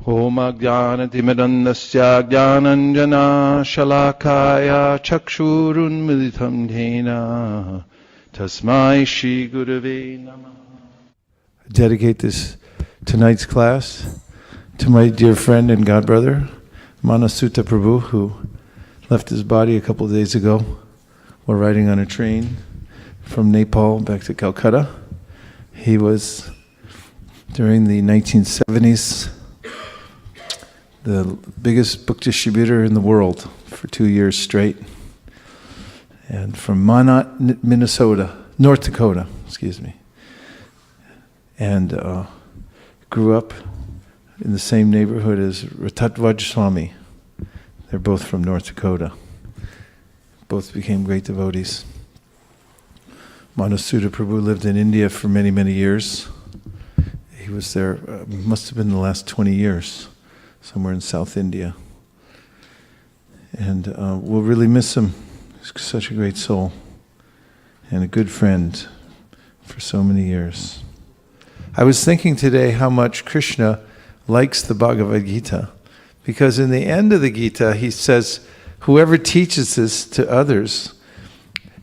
Om Ajnanatimidandasya Jnananjana Shalakaya Chakshurunmilitam Dhena Tasmai Shri Gurave Namah. I dedicate tonight's class to my dear friend and godbrother, Manasuta Prabhu, who left his body a couple of days ago while riding on a train from Nepal back to Calcutta. He was, during the 1970s, the biggest book distributor in the world for 2 years straight. And from Minot, Minnesota, North Dakota, and grew up in the same neighborhood as Ratatvaj Swami. They're both from North Dakota. Both became great devotees. Manasuta Prabhu lived in India for many, many years. He was there, must have been the last 20 years, somewhere in South India. And we'll really miss him. He's such a great soul and a good friend for so many years. I was thinking today how much Krishna likes the Bhagavad Gita, because in the end of the Gita he says, whoever teaches this to others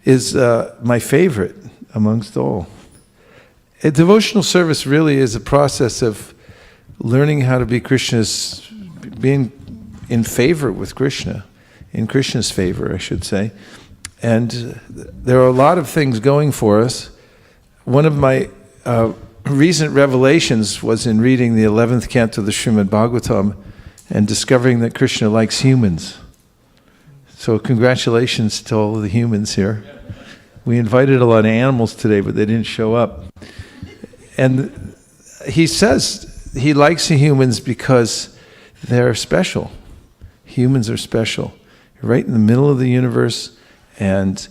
is my favorite amongst all. A devotional service really is a process of learning how to be being in favor with Krishna, in Krishna's favor, I should say. And there are a lot of things going for us. One of my recent revelations was in reading the 11th canto of the Srimad Bhagavatam and discovering that Krishna likes humans. So congratulations to all of the humans here. We invited a lot of animals today, but they didn't show up. And he says he likes the humans because they're special. Humans are special. You're right in the middle of the universe, and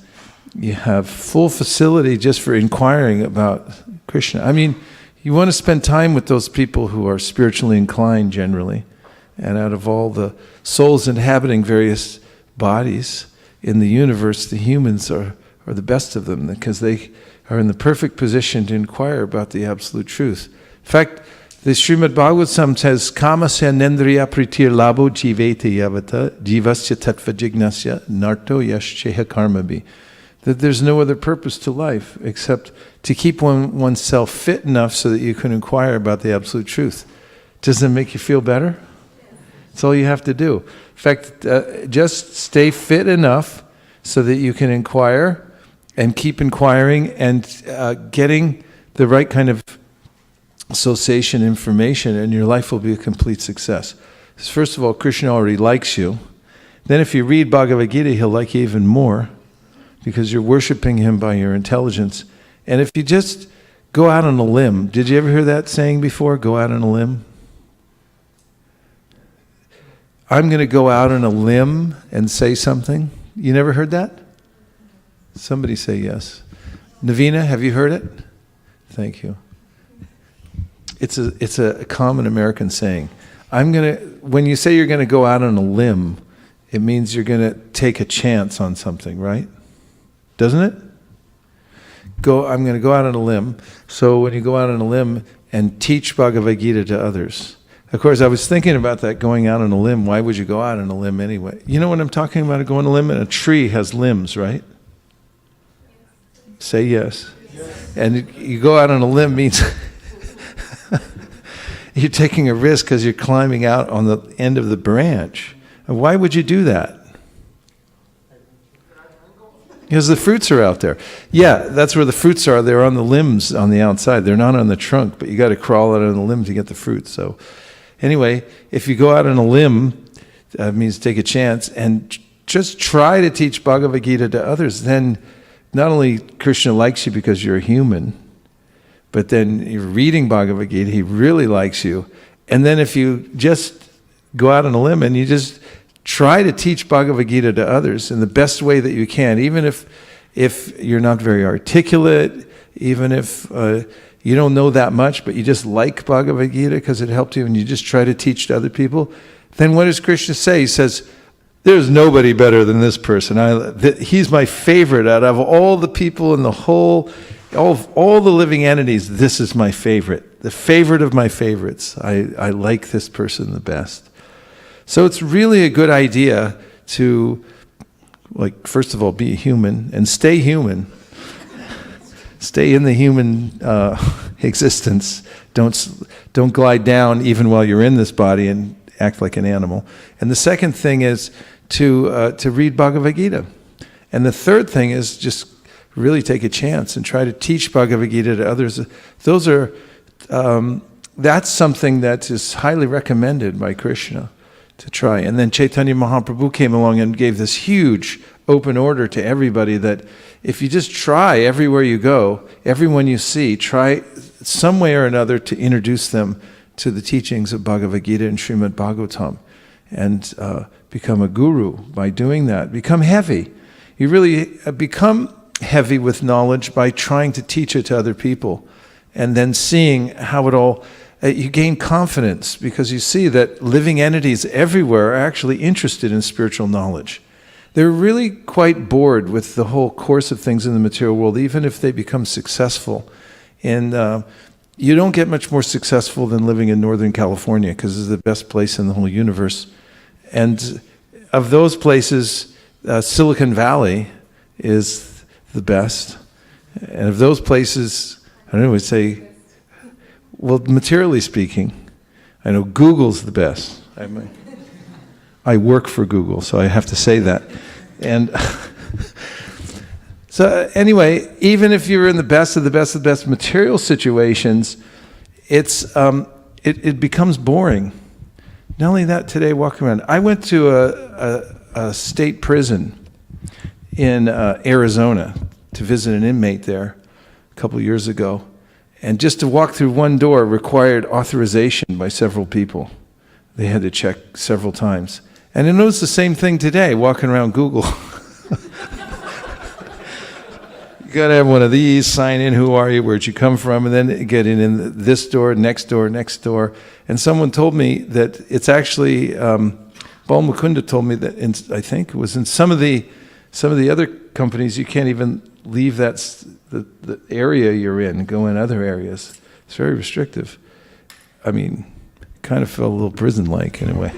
you have full facility just for inquiring about Krishna. I mean, you want to spend time with those people who are spiritually inclined generally. And out of all the souls inhabiting various bodies in the universe, the humans are the best of them, because they are in the perfect position to inquire about the absolute truth. In fact, the Srimad Bhagavatam says, Kamasya nendriya pritir labo jivete yavata jivasya tattva jignasya narto yashcheha karmabhi. That there's no other purpose to life except to keep oneself fit enough so that you can inquire about the absolute truth. Doesn't it make you feel better? That's all you have to do. In fact, just stay fit enough so that you can inquire and keep inquiring and getting the right kind of association information, and your life will be a complete success. First of all, Krishna already likes you. Then if you read Bhagavad Gita, he'll like you even more, because you're worshiping him by your intelligence. And if you just go out on a limb, did you ever hear that saying before? Go out on a limb? I'm going to go out on a limb and say something. You never heard that? Somebody say yes. Navina, have you heard it? Thank you. It's a common American saying. When you say you're going to go out on a limb, it means you're going to take a chance on something, right? Doesn't it? I'm going to go out on a limb. So when you go out on a limb and teach Bhagavad Gita to others. Of course, I was thinking about that, going out on a limb. Why would you go out on a limb anyway? You know what I'm talking about, going on a limb? And a tree has limbs, right? Say yes. Yes. And you go out on a limb means you're taking a risk because you're climbing out on the end of the branch. And why would you do that? Because the fruits are out there. Yeah, that's where the fruits are. They're on the limbs on the outside. They're not on the trunk, but you got to crawl out on the limb to get the fruit. So anyway, if you go out on a limb, that means take a chance and just try to teach Bhagavad Gita to others. Then not only Krishna likes you because you're a human, but then you're reading Bhagavad Gita, he really likes you. And then if you just go out on a limb and you just try to teach Bhagavad Gita to others in the best way that you can, even if you're not very articulate, even if you don't know that much, but you just like Bhagavad Gita because it helped you and you just try to teach to other people, then what does Krishna say? He says, there's nobody better than this person. He's my favorite out of all the people in the whole all the living entities, this is my favorite. The favorite of my favorites. I like this person the best. So it's really a good idea to, like, first of all, be a human and stay human. Stay in the human existence. Don't glide down even while you're in this body and act like an animal. And the second thing is to read Bhagavad Gita. And the third thing is just really take a chance and try to teach Bhagavad Gita to others. Those are that's something that is highly recommended by Krishna to try. And then Chaitanya Mahaprabhu came along and gave this huge open order to everybody that if you just try everywhere you go, everyone you see, try some way or another to introduce them to the teachings of Bhagavad Gita and Srimad Bhagavatam, and become a guru by doing that. Become heavy. You really become heavy with knowledge by trying to teach it to other people, and then seeing how it all, you gain confidence because you see that living entities everywhere are actually interested in spiritual knowledge. They're really quite bored with the whole course of things in the material world, even if they become successful. And you don't get much more successful than living in Northern California, because it's the best place in the whole universe. And of those places, Silicon Valley is the best. And of those places, I don't know, we'd say, well, materially speaking, I know Google's the best. I work for Google, so I have to say that. And so anyway, even if you're in the best of the best of the best material situations, it becomes boring. Not only that, today walking around, I went to a state prison in Arizona to visit an inmate there a couple of years ago. And just to walk through one door required authorization by several people. They had to check several times. And I noticed the same thing today, walking around Google. You got to have one of these, sign in, who are you, where'd you come from, and then get in this door, next door, next door. And someone told me that it's actually, Bal Mukunda told me that, I think it was in some of the other companies, you can't even leave the area you're in and go in other areas. It's very restrictive. I mean, kind of felt a little prison-like in a way.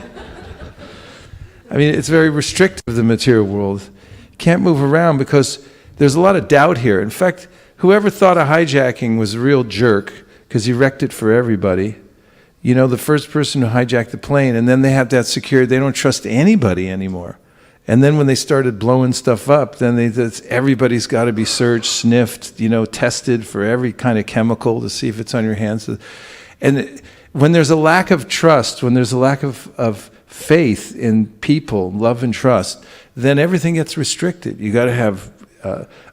I mean, it's very restrictive, the material world. You can't move around because there's a lot of doubt here. In fact, whoever thought a hijacking was a real jerk because he wrecked it for everybody. You know, the first person who hijacked the plane, and then they have that secured, they don't trust anybody anymore. And then when they started blowing stuff up, then everybody's got to be searched, sniffed, tested for every kind of chemical to see if it's on your hands. And when there's a lack of trust, when there's a lack of faith in people, love and trust, then everything gets restricted. You got to have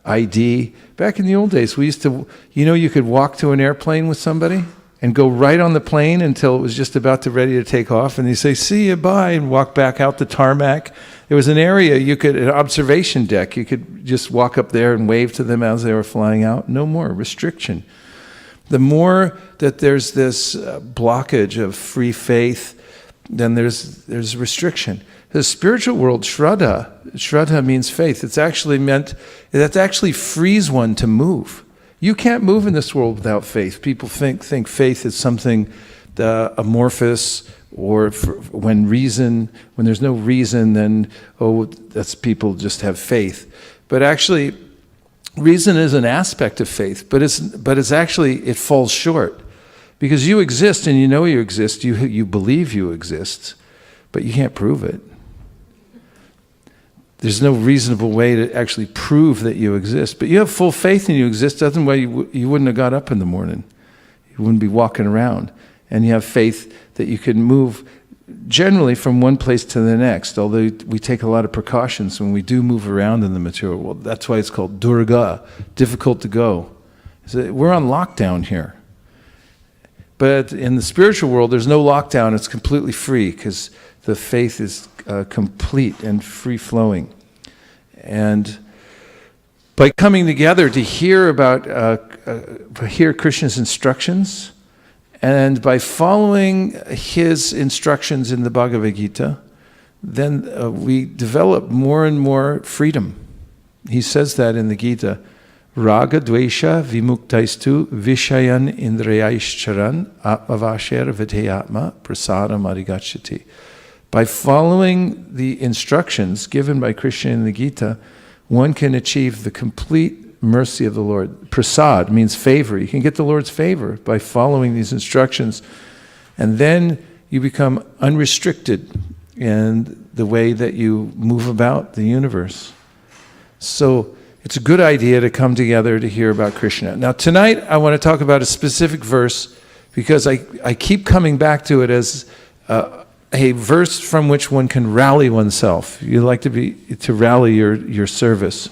ID. Back in the old days, we used to, you could walk to an airplane with somebody and go right on the plane until it was just about to ready to take off, and you say, see you, bye, and walk back out the tarmac. There was an area an observation deck, you could just walk up there and wave to them as they were flying out. No more restriction. The more that there's this blockage of free faith, then there's restriction. The spiritual world, Shraddha means faith. That actually frees one to move. You can't move in this world without faith. People think faith is something amorphous, or when there's no reason, then, that's people just have faith. But actually, reason is an aspect of faith, but it's actually, it falls short. Because you exist and you exist, you believe you exist, but you can't prove it. There's no reasonable way to actually prove that you exist. But you have full faith in you exist, otherwise you wouldn't have got up in the morning. You wouldn't be walking around. And you have faith that you can move generally from one place to the next, although we take a lot of precautions when we do move around in the material world. That's why it's called durga, difficult to go. So we're on lockdown here. But in the spiritual world, there's no lockdown. It's completely free because the faith is complete and free-flowing. And by coming together to hear Krishna's instructions, and by following his instructions in the Bhagavad Gita, then we develop more and more freedom. He says that in the Gita. Raga dvesha vimuktaistu vishayan indriyaishcharan atmavasher vidhyatma prasadam adhigacchati. By following the instructions given by Krishna in the Gita, one can achieve the complete mercy of the Lord. Prasad means favor. You can get the Lord's favor by following these instructions. And then you become unrestricted in the way that you move about the universe. So it's a good idea to come together to hear about Krishna. Now tonight I want to talk about a specific verse because I keep coming back to it as a verse from which one can rally oneself. You like to rally your service,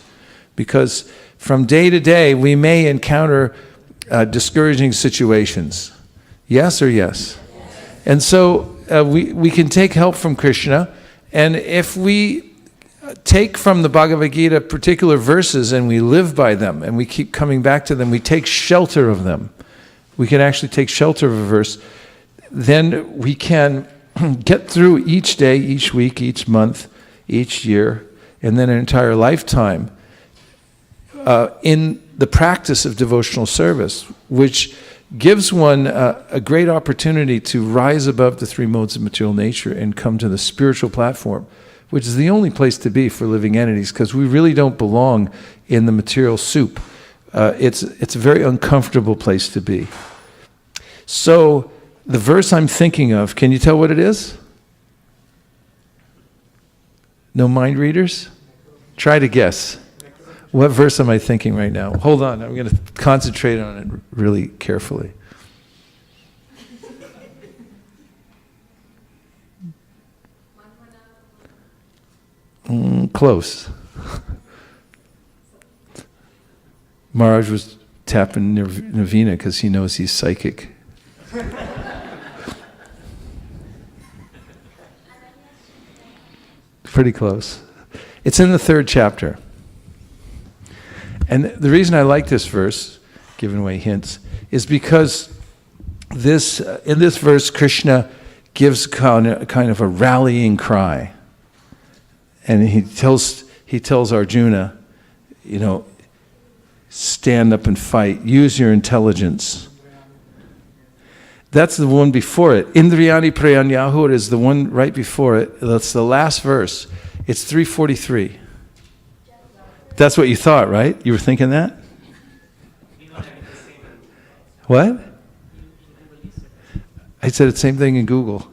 because from day to day we may encounter discouraging situations. Yes or yes? And so we can take help from Krishna, and if we take from the Bhagavad Gita particular verses and we live by them and we keep coming back to them, we take shelter of them. We can actually take shelter of a verse. Then we can get through each day, each week, each month, each year, and then an entire lifetime in the practice of devotional service, which gives one a great opportunity to rise above the three modes of material nature and come to the spiritual platform, which is the only place to be for living entities, because we really don't belong in the material soup. It's a very uncomfortable place to be. So the verse I'm thinking of, can you tell what it is? No mind readers? Try to guess. What verse am I thinking right now? Hold on, I'm going to concentrate on it really carefully. Close. Maharaj was tapping Navina because he knows he's psychic. Pretty close. It's in the 3rd chapter. And the reason I like this verse, giving away hints, is because in this verse, Krishna gives kind of a rallying cry. And he tells Arjuna, stand up and fight, use your intelligence. That's the one before it. Indriyani prayanyahur is the one right before it. That's the last verse. It's 343. That's what you thought, right? You were thinking that? What? I said the same thing in Google.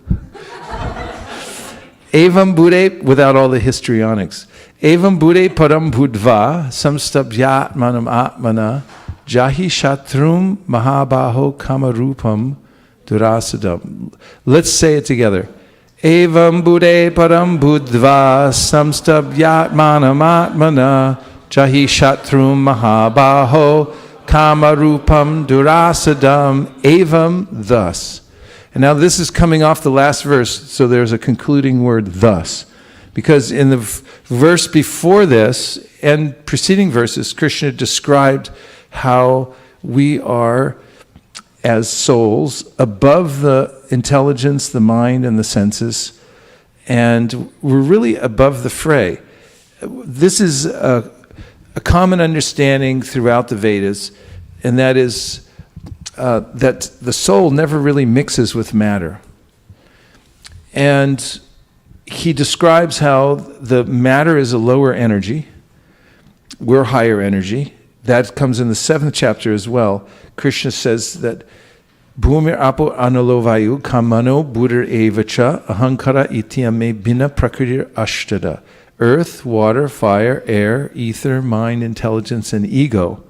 Evam Bude, without all the histrionics. Evam Bude param budva samstabhyat manam atmana jahi shatrum mahabaho kamarupam durasadam. Let's say it together. Evam Bude param budva samstabhyat manam atmana jahi shatrum mahabaho kamarupam durasadam. Evam, thus. And now this is coming off the last verse, so there's a concluding word, thus. Because in the verse before this and preceding verses, Krishna described how we are, as souls, above the intelligence, the mind, and the senses, and we're really above the fray. This is a common understanding throughout the Vedas, and that is that the soul never really mixes with matter. And he describes how the matter is a lower energy, we're higher energy. That comes in the 7th chapter as well. Krishna says that Bhumir apo analo vayu kamano buddhir evacha ahankara ityame bina prakritir ashtada. Earth, water, fire, air, ether, mind, intelligence, and ego.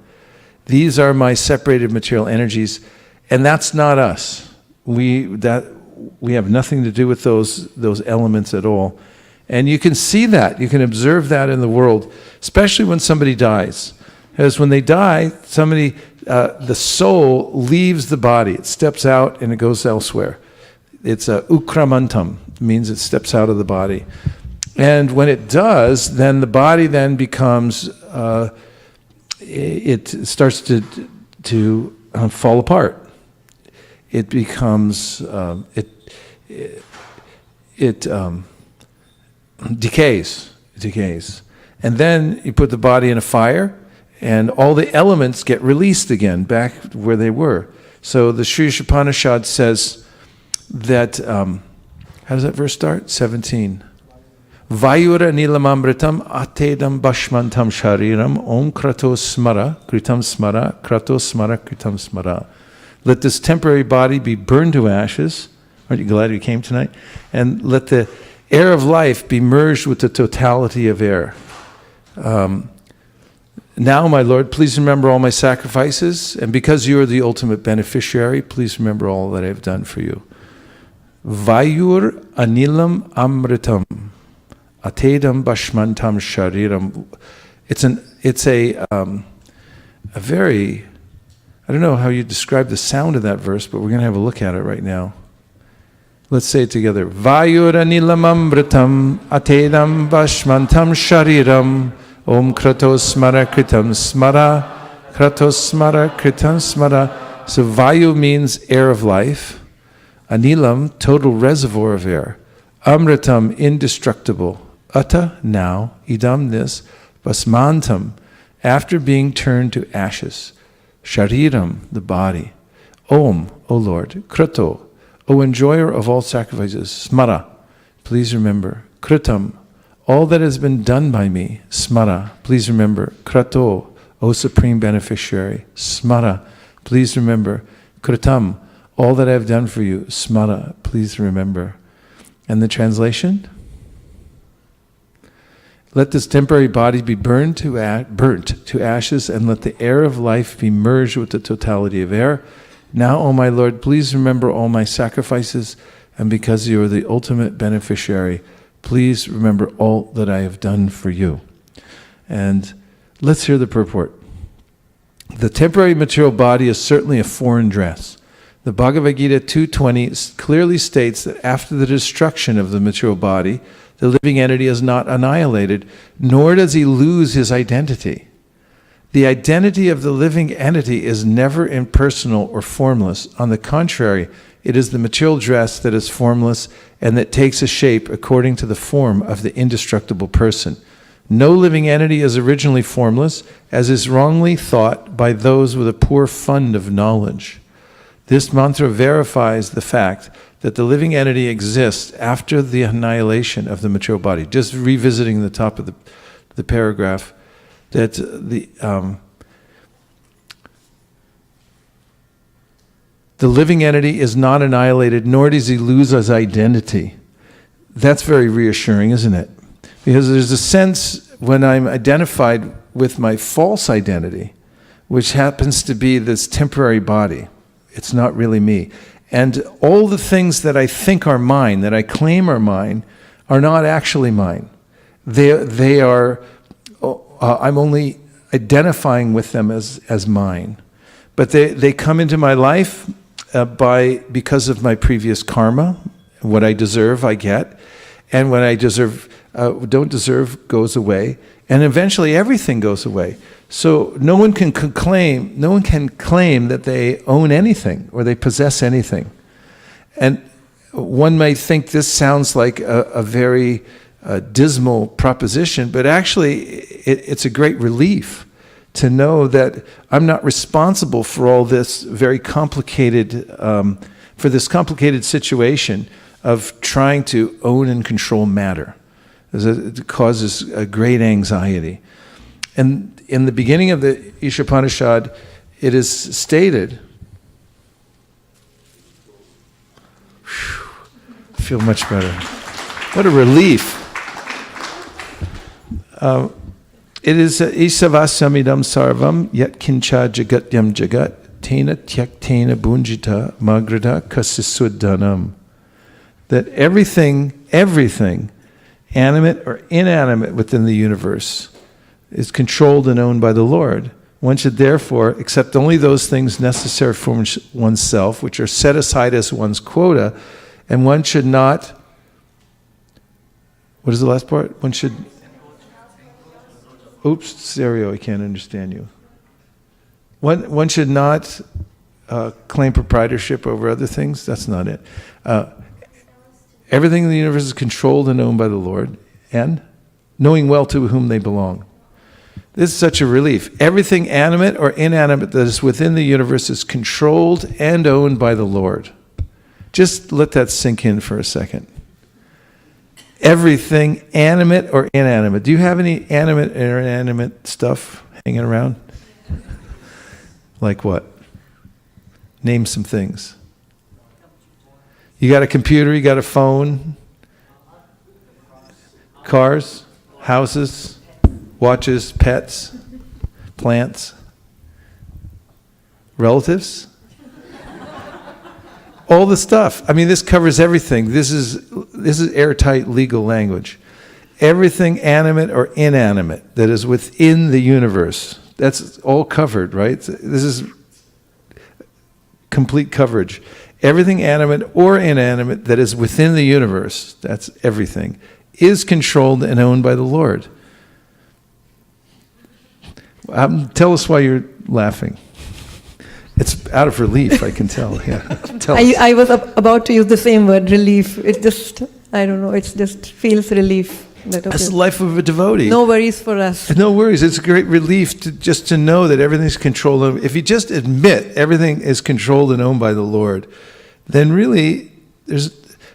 These are my separated material energies, and that's not us. We have nothing to do with those elements at all. And you can see that, you can observe that in the world, especially when somebody dies. Because when they die, the soul leaves the body. It steps out and it goes elsewhere. It's ukramantam, means it steps out of the body. And when it does, then the body then becomes, it starts to fall apart. It becomes, it decays. And then you put the body in a fire, And all the elements get released again, back where they were. So the Sri Upanishad says that, how does that verse start? 17. Vayura nilamamritam atedam bashmantam shariram om krato smara kritam smara krato smara kritam smara. Let this temporary body be burned to ashes. Aren't you glad you came tonight? And let the air of life be merged with the totality of air. Now, my Lord, please remember all my sacrifices, and because you are the ultimate beneficiary, please remember all that I have done for you. Vayur anilam amritam atedam bashmantam shariram. It's a very, I don't know how you describe the sound of that verse, but we're going to have a look at it right now. Let's say it together. Vayur anilam amritam atedam bashmantam shariram om kratos smara kritam smara kratos smara kritam smara. So Vayu means air of life. Anilam, total reservoir of air. Amritam, indestructible. Ata, now. Idam, this. Basmantam, after being turned to ashes. Shariram, the body. Om, O Lord. Krato, O enjoyer of all sacrifices. Smara, please remember. Kritam, all that has been done by me. Smara, please remember. Krato, O supreme beneficiary. Smara, please remember. Kritam, all that I have done for you. Smara, please remember. And the translation? Let this temporary body be burnt to ashes, and let the air of life be merged with the totality of air. Now, O my Lord, please remember all my sacrifices, and because you are the ultimate beneficiary, please remember all that I have done for you. And let's hear the purport. The temporary material body is certainly a foreign dress. The Bhagavad Gita 2.20 clearly states that after the destruction of the material body, the living entity is not annihilated, nor does he lose his identity. The identity of the living entity is never impersonal or formless. On the contrary, it is the material dress that is formless and that takes a shape according to the form of the indestructible person. No living entity is originally formless, as is wrongly thought by those with a poor fund of knowledge. This mantra verifies the fact that the living entity exists after the annihilation of the material body. Just revisiting the top of the paragraph, that the living entity is not annihilated, nor does he lose his identity. That's very reassuring, isn't it? Because there's a sense when I'm identified with my false identity, which happens to be this temporary body. It's not really me. And all the things that I think are mine, that I claim are mine, are not actually mine. They are, I'm only identifying with them as mine. But they come into my life because of my previous karma. What I deserve, I get. And what I don't deserve goes away. And eventually everything goes away. So no one can claim that they own anything or they possess anything. And one might think this sounds like a very dismal proposition, but actually it's a great relief to know that I'm not responsible for all this very complicated, for this complicated situation of trying to own and control matter. It causes a great anxiety. And in the beginning of the Isha Upanishad, it is stated, I feel much better. What a relief. It is Isavasamidam sarvam yat kincha jagatyam jagat tena tyaktena bunjita magrada kasisuddhanam. That everything, animate or inanimate within the universe, is controlled and owned by the Lord. One should therefore accept only those things necessary for oneself, which are set aside as one's quota, and one should not, what is the last part? One should, oops, stereo, I can't understand you. One should not claim proprietorship over other things. That's not it. Everything in the universe is controlled and owned by the Lord, and knowing well to whom they belong. This is such a relief. Everything animate or inanimate that is within the universe is controlled and owned by the Lord. Just let that sink in for a second. Everything animate or inanimate. Do you have any animate or inanimate stuff hanging around? Like what? Name some things. You got a computer, you got a phone, cars, houses, watches, pets, plants, relatives, all the stuff. I mean, this covers everything. This is airtight legal language. Everything animate or inanimate that is within the universe. That's all covered, right? This is complete coverage. Everything animate or inanimate that is within the universe, that's everything, is controlled and owned by the Lord. Tell us why you're laughing. It's out of relief, I can tell. Yeah, tell us. I was about to use the same word, relief. It just, I don't know, it just feels relief. That's the life of a devotee. No worries for us. No worries. It's a great relief just to know that everything's controlled. If you just admit everything is controlled and owned by the Lord, then really,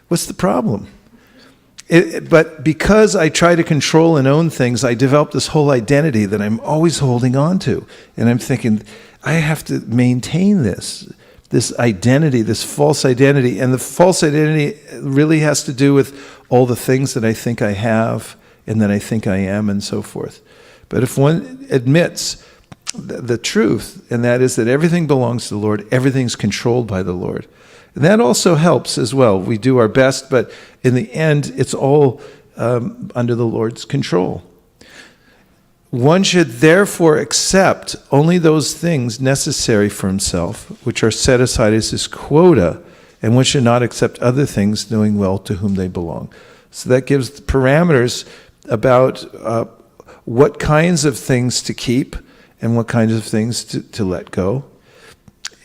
what's the problem? But because I try to control and own things, I develop this whole identity that I'm always holding on to. And I'm thinking, I have to maintain this identity, this false identity. And the false identity really has to do with all the things that I think I have and that I think I am and so forth. But if one admits the truth, and that is that everything belongs to the Lord, everything's controlled by the Lord. And that also helps as well. We do our best, but in the end, it's all under the Lord's control. One should therefore accept only those things necessary for himself, which are set aside as his quota, and one should not accept other things, knowing well to whom they belong. So that gives the parameters about what kinds of things to keep and what kinds of things to let go.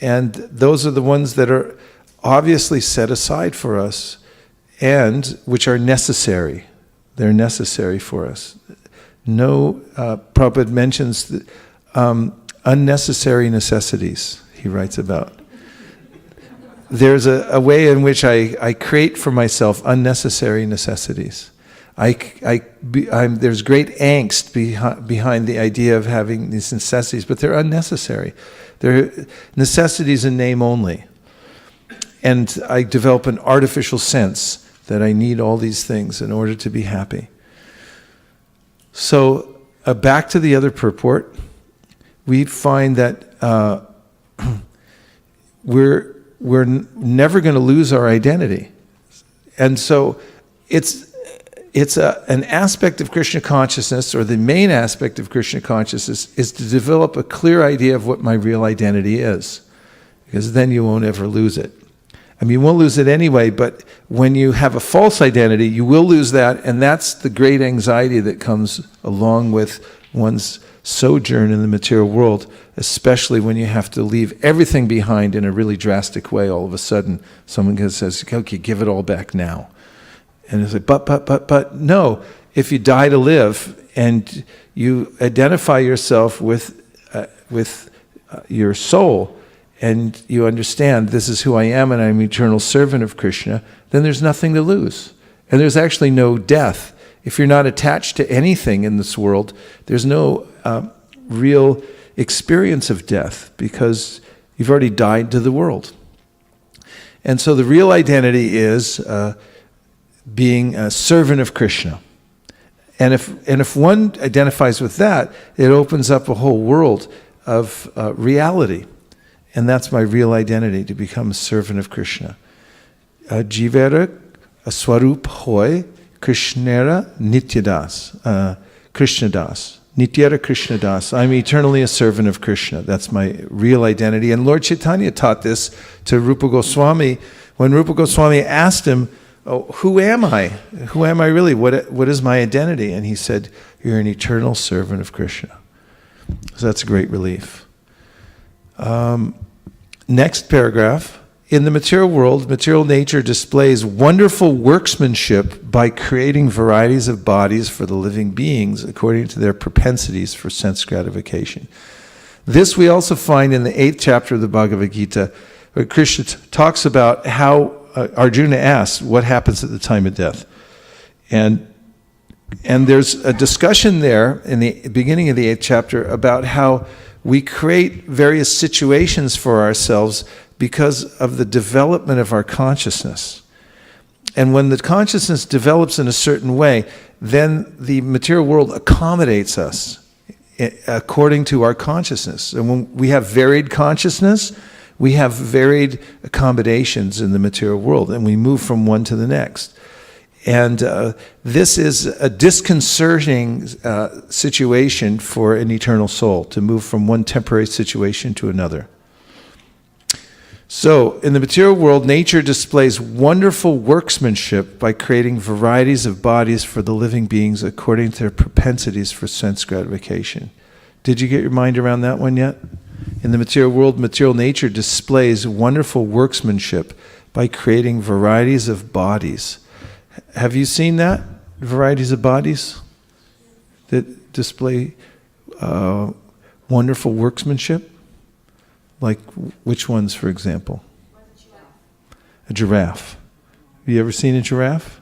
And those are the ones that are obviously set aside for us and which are necessary. They're necessary for us. No, Prabhupada mentions unnecessary necessities, he writes about. There's a way in which I create for myself unnecessary necessities. There's great angst behind the idea of having these necessities, but they're unnecessary. They're necessities in name only. And I develop an artificial sense that I need all these things in order to be happy. So back to the other purport, we find that we're never going to lose our identity. And so it's an aspect of Krishna consciousness, or the main aspect of Krishna consciousness, is to develop a clear idea of what my real identity is. Because then you won't ever lose it. I mean, you won't lose it anyway, but when you have a false identity, you will lose that, and that's the great anxiety that comes along with one's sojourn in the material world, especially when you have to leave everything behind in a really drastic way. All of a sudden, someone says, okay, give it all back now. And it's like, but, no. If you die to live, and you identify yourself with your soul, and you understand this is who I am and I'm an eternal servant of Krishna, then there's nothing to lose. And there's actually no death. If you're not attached to anything in this world, there's no real experience of death because you've already died to the world. And so the real identity is being a servant of Krishna. And if one identifies with that, it opens up a whole world of reality. And that's my real identity, to become a servant of Krishna. Jivera swarup hoy, Krishnera nityadas. Krishnadas. Nityara Krishnadas. I'm eternally a servant of Krishna. That's my real identity. And Lord Chaitanya taught this to Rupa Goswami. When Rupa Goswami asked him, oh, who am I? Who am I really? What is my identity? And he said, you're an eternal servant of Krishna. So that's a great relief. Next paragraph in the material world, material nature displays wonderful workmanship by creating varieties of bodies for the living beings according to their propensities for sense gratification. This we also find in the 8th chapter of the Bhagavad Gita, where Krishna talks about how Arjuna asks what happens at the time of death. And there's a discussion there in the beginning of the 8th chapter about how we create various situations for ourselves because of the development of our consciousness. And when the consciousness develops in a certain way, then the material world accommodates us according to our consciousness. And when we have varied consciousness, we have varied accommodations in the material world, and we move from one to the next. And this is a disconcerting situation for an eternal soul, to move from one temporary situation to another. So, in the material world, nature displays wonderful workmanship by creating varieties of bodies for the living beings according to their propensities for sense gratification. Did you get your mind around that one yet? In the material world, material nature displays wonderful workmanship by creating varieties of bodies. Have you seen that? Varieties of bodies that display wonderful workmanship? Like which ones, for example? A giraffe. Have you ever seen a giraffe?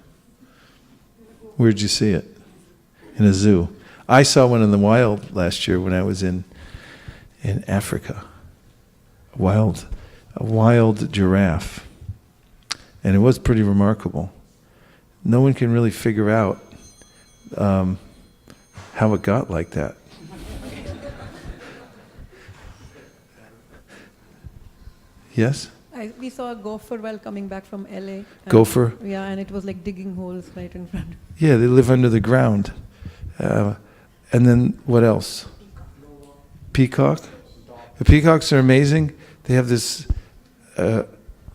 Where'd you see it? In a zoo. I saw one in the wild last year when I was in Africa. A wild giraffe. And it was pretty remarkable. No one can really figure out how it got like that. Yes? We saw a gopher while coming back from LA. Gopher? Yeah, and it was like digging holes right in front. Yeah, they live under the ground. And then what else? Peacock? The peacocks are amazing. They have this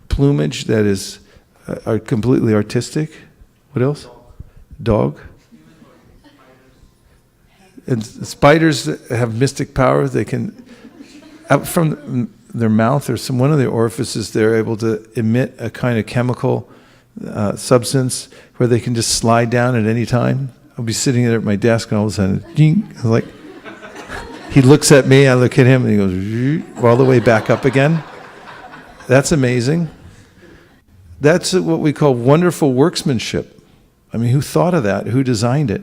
plumage that is are completely artistic. What else? Dog. And spiders have mystic power. They can, out from their mouth or one of their orifices, they're able to emit a kind of chemical substance where they can just slide down at any time. I'll be sitting there at my desk and all of a sudden, ding, like, he looks at me, I look at him, and he goes all the way back up again. That's amazing. That's what we call wonderful workmanship. I mean, who thought of that? Who designed it?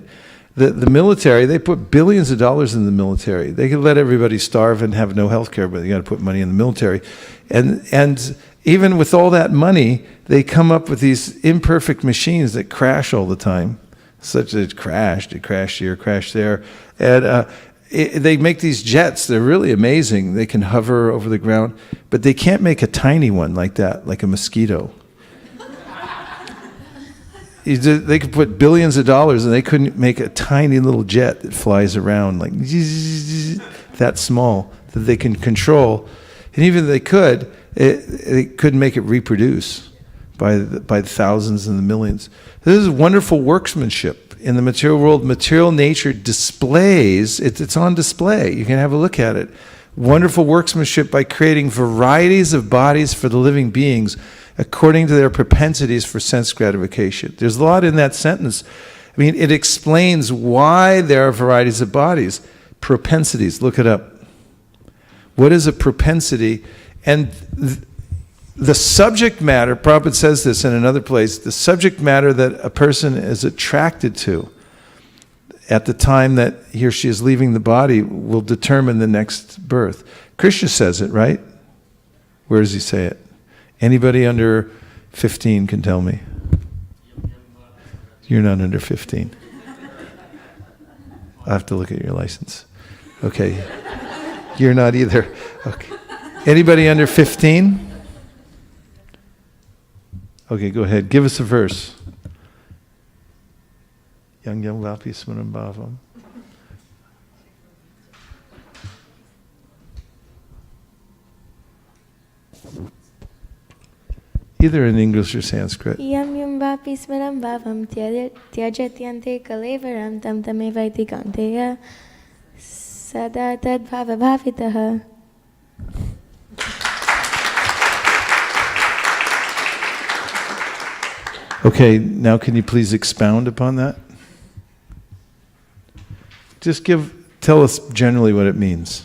The military, they put billions of dollars in the military. They could let everybody starve and have no health care, but they got to put money in the military. And even with all that money, they come up with these imperfect machines that crash all the time. Such as it crashed here, crashed there. And they make these jets. They're really amazing. They can hover over the ground, but they can't make a tiny one like that, like a mosquito. They could put billions of dollars and they couldn't make a tiny little jet that flies around like that small that they can control. And even if they could, they couldn't make it reproduce by the thousands and the millions. This is wonderful workmanship. In the material world, material nature displays, it's on display. You can have a look at it. Wonderful workmanship by creating varieties of bodies for the living beings according to their propensities for sense gratification. There's a lot in that sentence. I mean, it explains why there are varieties of bodies. Propensities, look it up. What is a propensity? And the subject matter, Prabhupada says this in another place, the subject matter that a person is attracted to at the time that he or she is leaving the body will determine the next birth. Krishna says it, right? Where does he say it? Anybody under 15 can tell me. You're not under 15. I have to look at your license. Okay. You're not either. Okay. Anybody under 15? Okay, go ahead. Give us a verse. Yang Yang Vapi Smaram Bhavam. Either in English or Sanskrit. Yam yam vapi smaram bhavam tyajatyante kalevaram tam tamevaiti kanteya sada tad bhava bhavitaha. Okay, now can you please expound upon that? Just tell us generally what it means.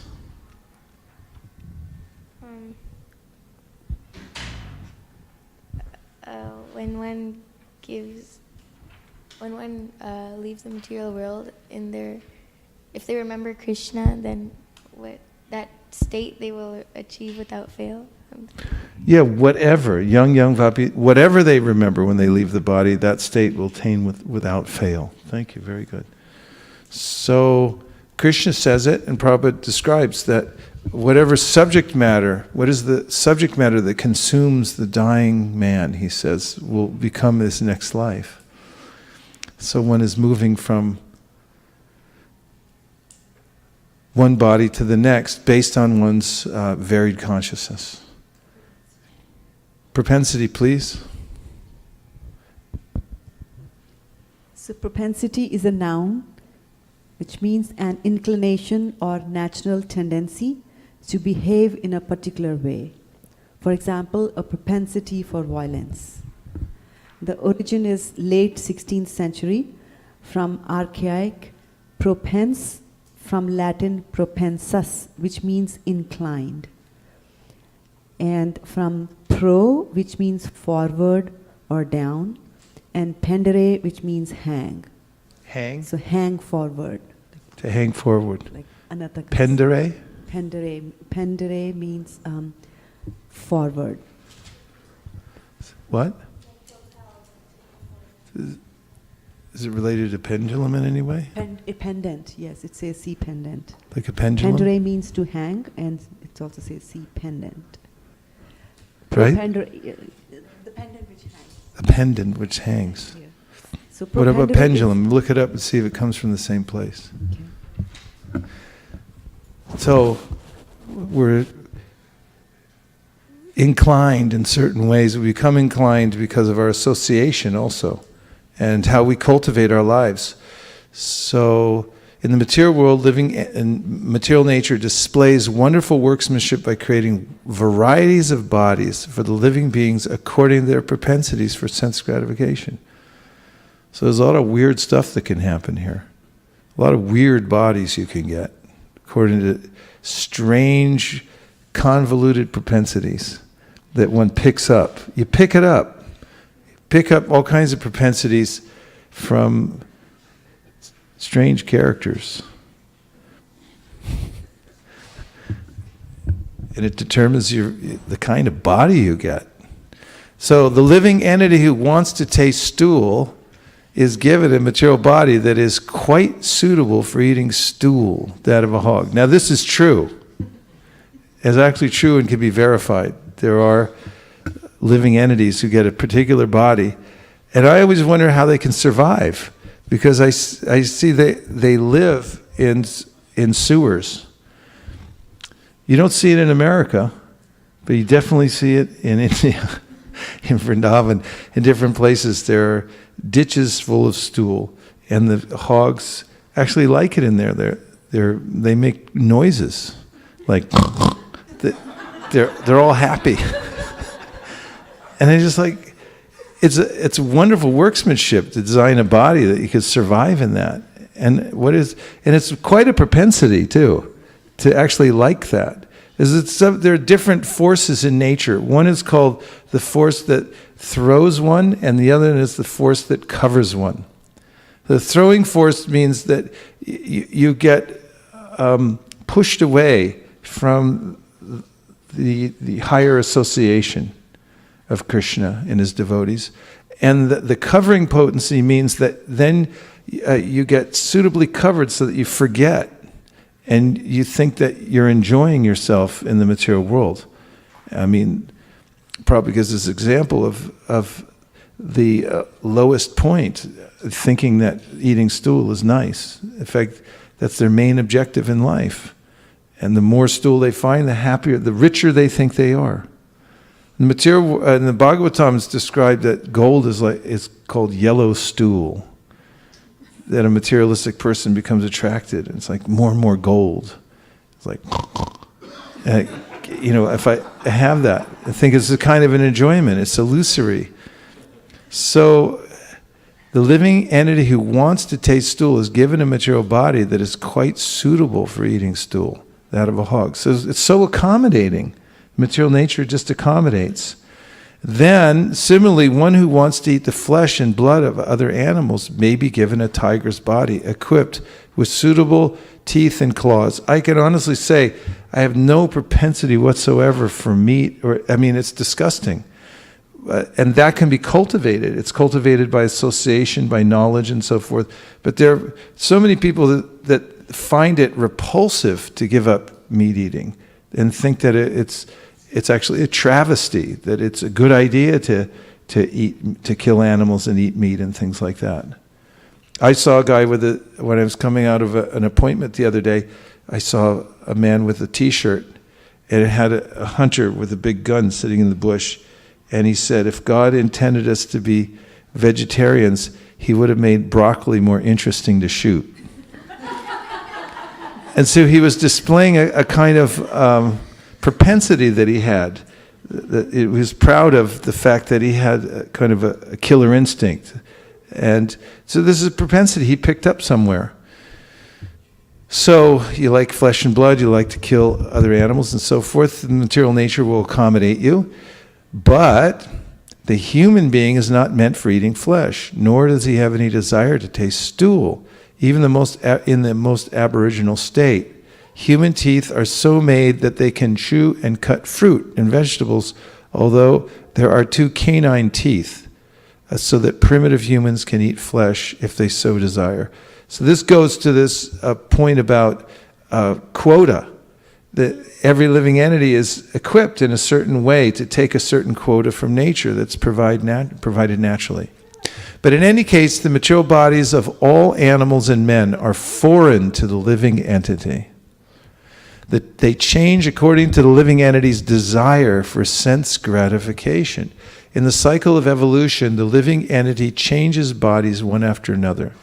When one leaves the material world, if they remember Krishna, then that state they will achieve without fail. Yeah, whatever, young Vapi, whatever they remember when they leave the body, that state will attain without fail. Thank you, very good. So Krishna says it, and Prabhupada describes that whatever subject matter, what is the subject matter that consumes the dying man, he says, will become his next life. So one is moving from one body to the next based on one's varied consciousness. Propensity, please. So propensity is a noun, which means an inclination or natural tendency to behave in a particular way. For example, a propensity for violence. The origin is late 16th century, from archaic propense, from Latin propensus, which means inclined, and from pro, which means forward or down, and pendere, which means hang. Hang? So hang forward. To hang forward. Like another. Pendere? Pendere means forward. What? Is it related to pendulum in any way? A pendant, yes, it says C pendant. Like a pendulum? Pendere means to hang, and it also says C pendant. Right? The pendant which hangs. A pendant which hangs. Yeah. So What about propendere pendulum? Look it up and see if it comes from the same place. Okay. So we're inclined in certain ways. We become inclined because of our association also, and how we cultivate our lives. So in the material world, living in material nature displays wonderful workmanship by creating varieties of bodies for the living beings according to their propensities for sense gratification. So there's a lot of weird stuff that can happen here. A lot of weird bodies you can get according to strange, convoluted propensities that one picks up. You pick it up. Pick up all kinds of propensities from strange characters. And it determines the kind of body you get. So the living entity who wants to taste stool is given a material body that is quite suitable for eating stool, that of a hog. Now this is true. It's actually true and can be verified. There are living entities who get a particular body, and I always wonder how they can survive, because I see they live in sewers. You don't see it in America, but you definitely see it in India, in Vrindavan, in different places. There are ditches full of stool, and the hogs actually like it in there. They make noises, like they're all happy. And I just like, it's a wonderful workmanship to design a body that you could survive in that. And it's quite a propensity too, to actually like that. There are different forces in nature. One is called the force that throws one, and the other is the force that covers one. The throwing force means that you get pushed away from the higher association of Krishna and his devotees. And the covering potency means that then you get suitably covered so that you forget and you think that you're enjoying yourself in the material world. I mean, probably gives this example of the lowest point, thinking that eating stool is nice. In fact, that's their main objective in life. And the more stool they find, the happier, the richer they think they are. In the Bhagavatam, it's described that gold is called yellow stool. That a materialistic person becomes attracted. It's like more and more gold. It's like, if I have that, I think it's a kind of an enjoyment. It's illusory. So the living entity who wants to taste stool is given a material body that is quite suitable for eating stool, that of a hog. So it's so accommodating. Material nature just accommodates. Then, similarly, one who wants to eat the flesh and blood of other animals may be given a tiger's body, equipped with suitable teeth and claws. I can honestly say I have no propensity whatsoever for meat, it's disgusting. And that can be cultivated. It's cultivated by association, by knowledge, and so forth. But there are so many people that find it repulsive to give up meat eating and think that it's actually a travesty, that it's a good idea to kill animals and eat meat and things like that. I saw a guy when I was coming out of an appointment the other day, I saw a man with a t-shirt, and it had a hunter with a big gun sitting in the bush, and he said, if God intended us to be vegetarians, he would have made broccoli more interesting to shoot. And so he was displaying a kind of propensity that he had. That he was proud of the fact that he had a kind of a killer instinct. And so this is a propensity he picked up somewhere. So you like flesh and blood, you like to kill other animals and so forth, the material nature will accommodate you. But the human being is not meant for eating flesh, nor does he have any desire to taste stool, even in the most aboriginal state. Human teeth are so made that they can chew and cut fruit and vegetables, although there are 2 canine teeth, so that primitive humans can eat flesh if they so desire. So this goes to this point about quota, that every living entity is equipped in a certain way to take a certain quota from nature that's provided naturally. But in any case, the material bodies of all animals and men are foreign to the living entity. That they change according to the living entity's desire for sense gratification. In the cycle of evolution, the living entity changes bodies one after another.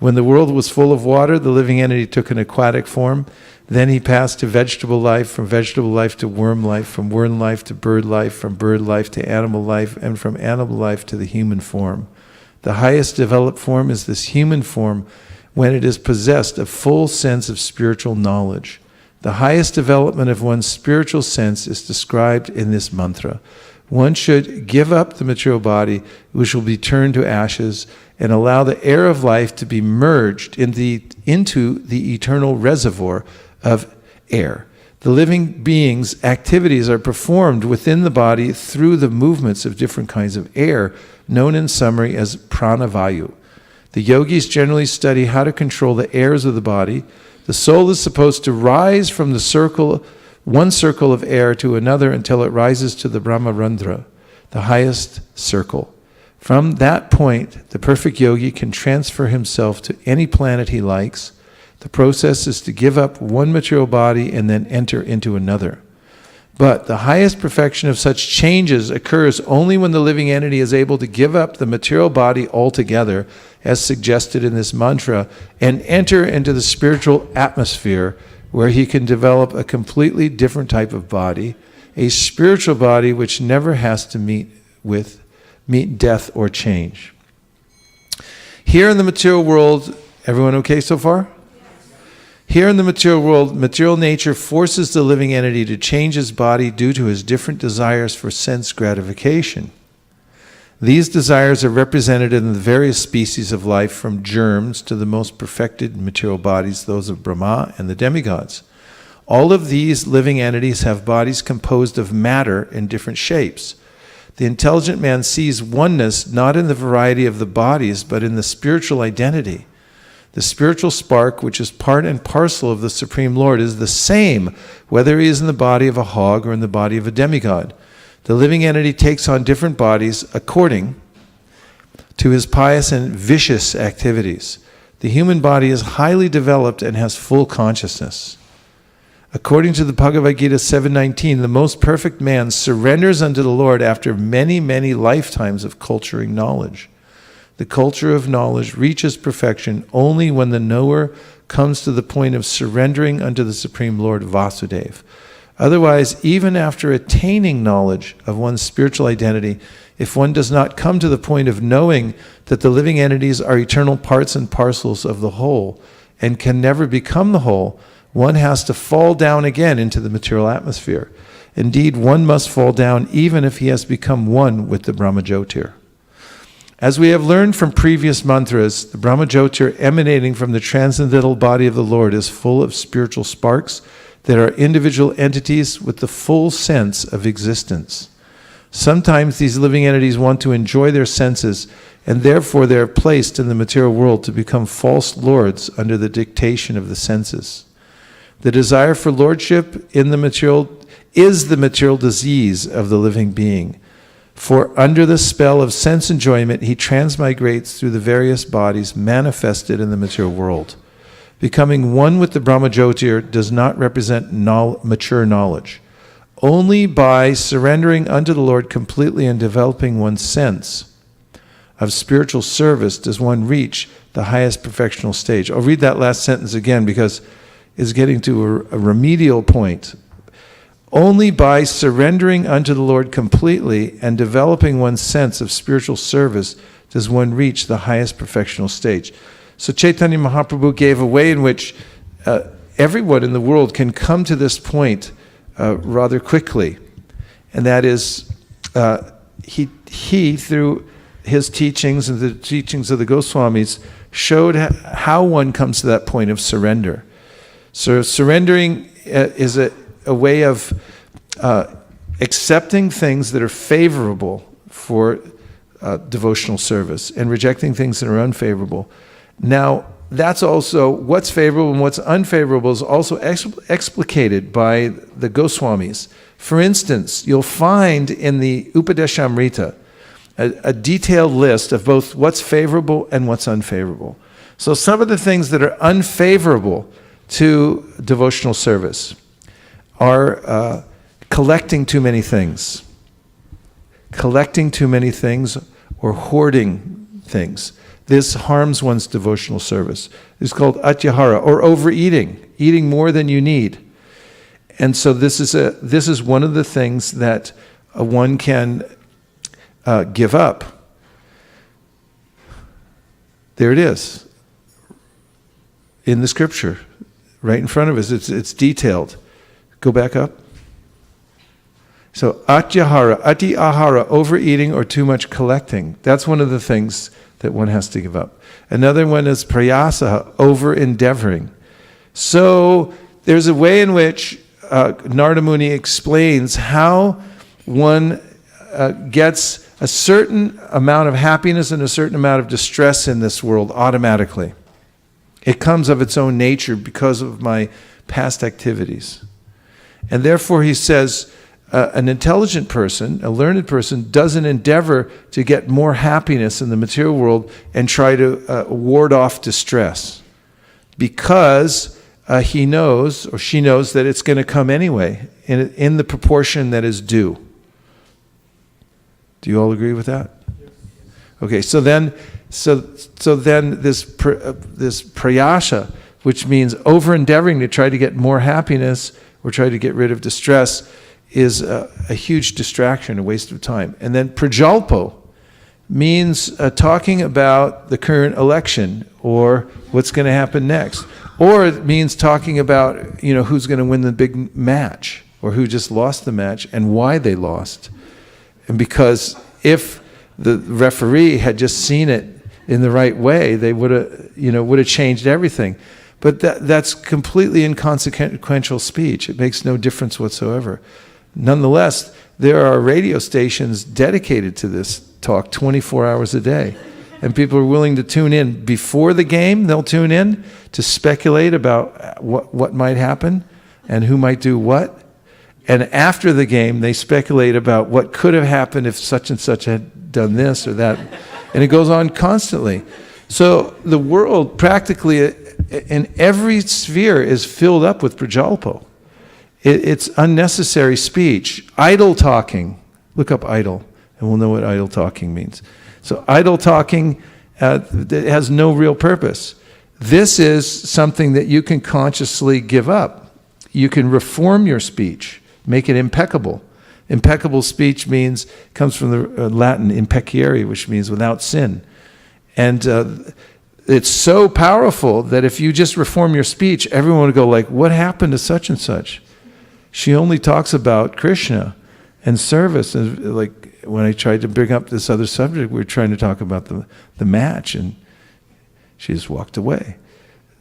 When the world was full of water, the living entity took an aquatic form. Then he passed to vegetable life, from vegetable life to worm life, from worm life to bird life, from bird life to animal life, and from animal life to the human form. The highest developed form is this human form when it is possessed of full sense of spiritual knowledge. The highest development of one's spiritual sense is described in this mantra. One should give up the material body, which will be turned to ashes, and allow the air of life to be merged into the eternal reservoir of air. The living being's activities are performed within the body through the movements of different kinds of air, known in summary as pranavayu. The yogis generally study how to control the airs of the body. The soul is supposed to rise from one circle of air to another until it rises to the Brahmarandra, the highest circle. From that point, the perfect yogi can transfer himself to any planet he likes. The process is to give up one material body and then enter into another. But the highest perfection of such changes occurs only when the living entity is able to give up the material body altogether, as suggested in this mantra, and enter into the spiritual atmosphere where he can develop a completely different type of body, a spiritual body which never has to meet death or change. Here in the material world, everyone okay so far? Here in the material world, material nature forces the living entity to change his body due to his different desires for sense gratification. These desires are represented in the various species of life, from germs to the most perfected material bodies, those of Brahma and the demigods. All of these living entities have bodies composed of matter in different shapes. The intelligent man sees oneness not in the variety of the bodies, but in the spiritual identity. The spiritual spark, which is part and parcel of the Supreme Lord, is the same whether he is in the body of a hog or in the body of a demigod. The living entity takes on different bodies according to his pious and vicious activities. The human body is highly developed and has full consciousness. According to the Bhagavad Gita 7:19, the most perfect man surrenders unto the Lord after many, many lifetimes of culturing knowledge. The culture of knowledge reaches perfection only when the knower comes to the point of surrendering unto the Supreme Lord Vasudeva. Otherwise, even after attaining knowledge of one's spiritual identity, if one does not come to the point of knowing that the living entities are eternal parts and parcels of the whole and can never become the whole, one has to fall down again into the material atmosphere. Indeed, one must fall down even if he has become one with the Brahmajyotir. As we have learned from previous mantras, the Brahmajyotir emanating from the transcendental body of the Lord is full of spiritual sparks that are individual entities with the full sense of existence. Sometimes these living entities want to enjoy their senses, and therefore they are placed in the material world to become false lords under the dictation of the senses. The desire for lordship in the material is the material disease of the living being. For under the spell of sense enjoyment, he transmigrates through the various bodies manifested in the material world. Becoming one with the Brahmajyotir does not represent mature knowledge. Only by surrendering unto the Lord completely and developing one's sense of spiritual service does one reach the highest perfectional stage. I'll read that last sentence again because it's getting to a remedial point. Only by surrendering unto the Lord completely and developing one's sense of spiritual service does one reach the highest perfectional stage. So Chaitanya Mahaprabhu gave a way in which everyone in the world can come to this point rather quickly. And that is, he through his teachings and the teachings of the Goswamis, showed how one comes to that point of surrender. So surrendering is a way of accepting things that are favorable for devotional service and rejecting things that are unfavorable. Now, that's also what's favorable and what's unfavorable is also explicated by the Goswamis. For instance, you'll find in the Upadeshamrita a detailed list of both what's favorable and what's unfavorable. So some of the things that are unfavorable to devotional service are collecting too many things or hoarding things. This harms one's devotional service. It's called atyahara, or overeating, eating more than you need. And so this is one of the things that one can give up. There it is, in the scripture, right in front of us. It's detailed. Go back up. So atyahara, ati ahara, overeating or too much collecting. That's one of the things that one has to give up. Another one is prayasa, over-endeavoring. So there's a way in which Narada Muni explains how one gets a certain amount of happiness and a certain amount of distress in this world automatically. It comes of its own nature because of my past activities. And therefore he says, an intelligent person, a learned person, doesn't endeavor to get more happiness in the material world and try to ward off distress, because he knows or she knows that it's going to come anyway in the proportion that is due. Do you all agree with that? Okay, so then this prayasha, which means over endeavoring to try to get more happiness or try to get rid of distress, is a huge distraction, a waste of time. And then prajalpo means talking about the current election or what's going to happen next. Or it means talking about, who's going to win the big match or who just lost the match and why they lost. And because if the referee had just seen it in the right way, they would have changed everything. But that's completely inconsequential speech. It makes no difference whatsoever. Nonetheless, there are radio stations dedicated to this talk 24 hours a day. And people are willing to tune in. Before the game, they'll tune in to speculate about what might happen and who might do what. And after the game, they speculate about what could have happened if such and such had done this or that. And it goes on constantly. So the world practically in every sphere is filled up with prajalpo. It's unnecessary speech. Idle talking. Look up idle, and we'll know what idle talking means. So idle talking has no real purpose. This is something that you can consciously give up. You can reform your speech, make it impeccable. Impeccable speech comes from the Latin impeciare, which means without sin. And it's so powerful that if you just reform your speech, everyone would go like, what happened to such and such? She only talks about Krishna and service. And like when I tried to bring up this other subject, we were trying to talk about the match, and she just walked away.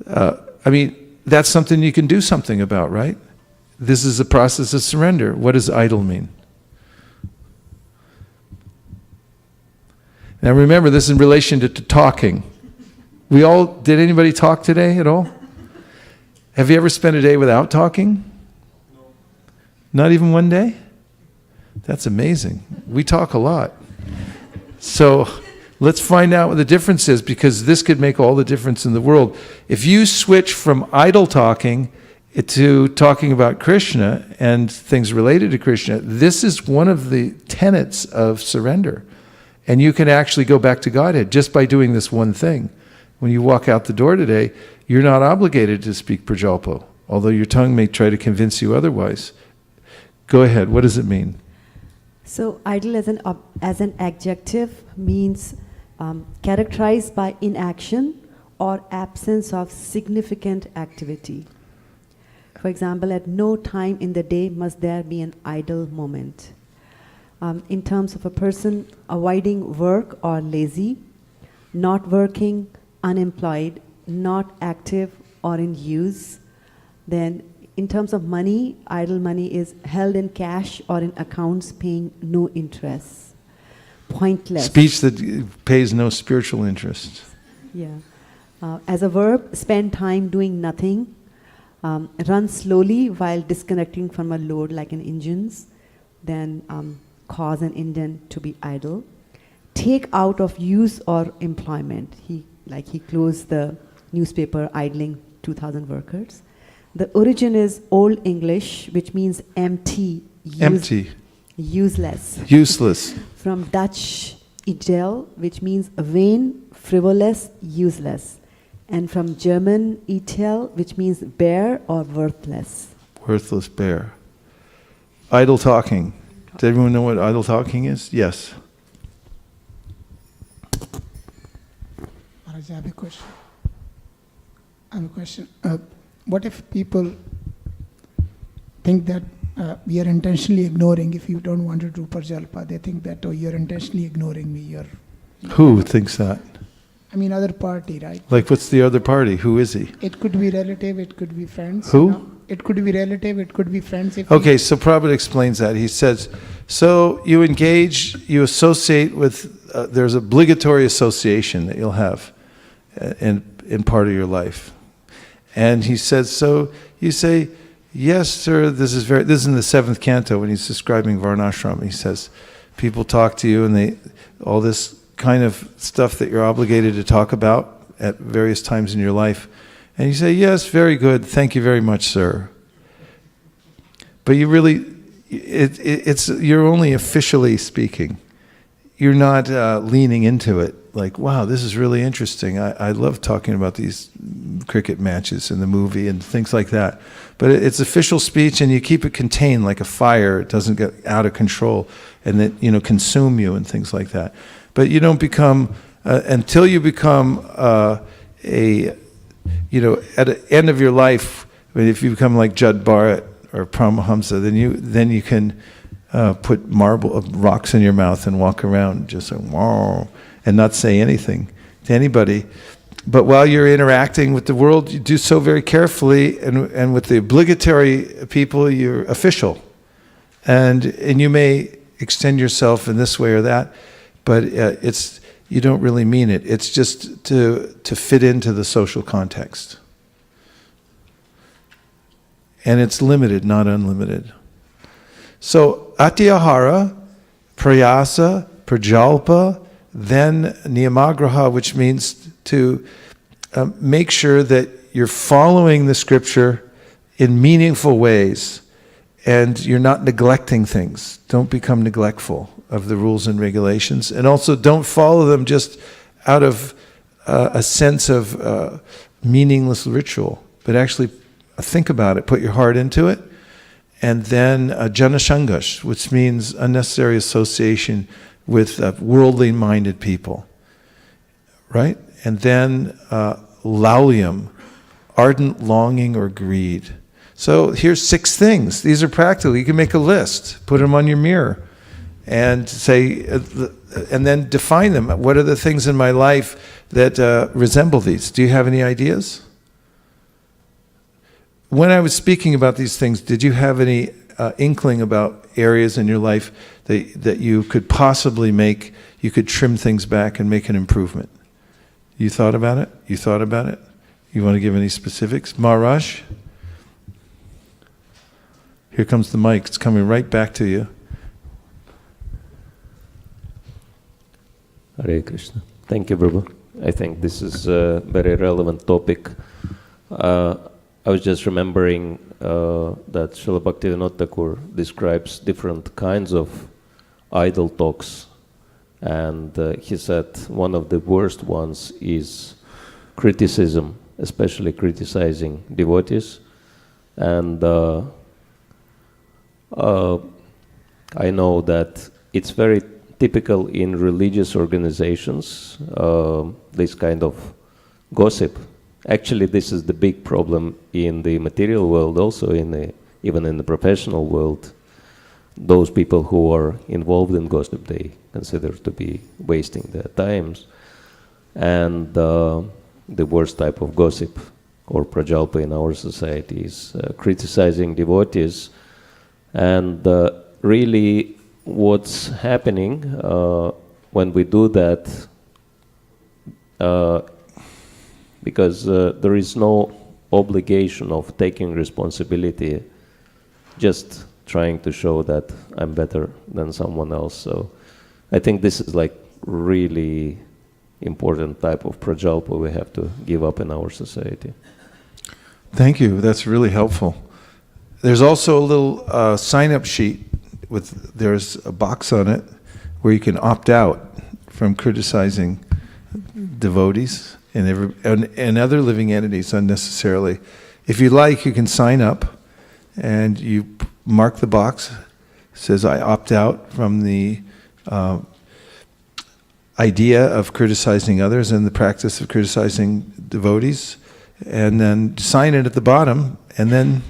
I mean, that's something you can do something about, right? This is a process of surrender. What does idle mean? Now remember, this is in relation to talking. Did anybody talk today at all? Have you ever spent a day without talking? No. Not even one day? That's amazing. We talk a lot. So let's find out what the difference is, because this could make all the difference in the world. If you switch from idle talking to talking about Krishna and things related to Krishna, this is one of the tenets of surrender. And you can actually go back to Godhead just by doing this one thing. When you walk out the door today, you're not obligated to speak Prajalpo, although your tongue may try to convince you otherwise. Go ahead, what does it mean? So idle as an adjective means characterized by inaction or absence of significant activity. For example, at no time in the day must there be an idle moment. In terms of a person avoiding work or lazy, not working, unemployed, not active or in use, then in terms of money, idle money is held in cash or in accounts paying no interest. Pointless. Speech that pays no spiritual interest. Yeah. As a verb, spend time doing nothing, run slowly while disconnecting from a load like an engine's, then cause an indent to be idle. Take out of use or employment. He closed the newspaper idling 2,000 workers. The origin is Old English, which means empty. Empty. Useless. Useless. From Dutch idel, which means vain, frivolous, useless. And from German itel, which means bare or worthless. Worthless, bare. Idle talking. Does everyone know what idle talking is? Yes. Maharaj, I have a question. What if people think that we are intentionally ignoring, if you don't want to do Prajalpa, they think that, oh, you're intentionally ignoring me. Who thinks that? I mean, other party, right? Like, what's the other party? Who is he? It could be relative, it could be friends. Who? You know? It could be relative, it could be friends. Okay, so Prabhupada explains that. He says, so you engage, you associate with, there's obligatory association that you'll have in part of your life. And he says, so you say, yes, sir, this is in the 7th canto when he's describing Varnashram. He says, people talk to you and all this kind of stuff that you're obligated to talk about at various times in your life. And you say, yes, very good, thank you very much, sir. But you really, you're only officially speaking. You're not leaning into it. Like, wow, this is really interesting. I love talking about these cricket matches in the movie and things like that. But it's official speech, and you keep it contained like a fire. It doesn't get out of control and that consume you and things like that. But you don't become until you become at the end of your life. If you become like Jud Bharat or Paramahamsa, then you can put rocks in your mouth and walk around just like, wow, and not say anything to anybody. But while you're interacting with the world, you do so very carefully, and with the obligatory people, you're official. And you may extend yourself in this way or that, but you don't really mean it. It's just to fit into the social context. And it's limited, not unlimited. So, Atyahara, Prayasa, Prajalpa, then Niyamagraha, which means to make sure that you're following the scripture in meaningful ways and you're not neglecting things. Don't become neglectful of the rules and regulations. And also don't follow them just out of a sense of meaningless ritual, but actually think about it, put your heart into it, and then janashangash, which means unnecessary association with worldly-minded people, right? And then laulium, ardent longing or greed. So here's 6 things. These are practical. You can make a list, put them on your mirror, and say, and then define them. What are the things in my life that resemble these? Do you have any ideas? When I was speaking about these things, did you have any inkling about areas in your life that you could possibly make, you could trim things back and make an improvement? You thought about it? You thought about it? You want to give any specifics? Maharaj? Here comes the mic. It's coming right back to you. Hare Krishna. Thank you, Prabhu. I think this is a very relevant topic. I was just remembering that Srila Bhaktivinoda Thakur describes different kinds of idle talks. And he said one of the worst ones is criticism, especially criticizing devotees. And I know that it's very typical in religious organizations, this kind of gossip. Actually, this is the big problem in the material world, also even in the professional world. Those people who are involved in gossip, they consider to be wasting their times. And the worst type of gossip or prajalpa in our society is criticizing devotees. And really what's happening when we do that, because there is no obligation of taking responsibility, just trying to show that I'm better than someone else. So I think this is like really important type of prajalpa we have to give up in our society. Thank you. That's really helpful. There's also a little sign-up sheet there's a box on it where you can opt out from criticizing devotees and other living entities unnecessarily. If you like, you can sign up and you mark the box. It says, I opt out from the idea of criticizing others and the practice of criticizing devotees, and then sign it at the bottom, and then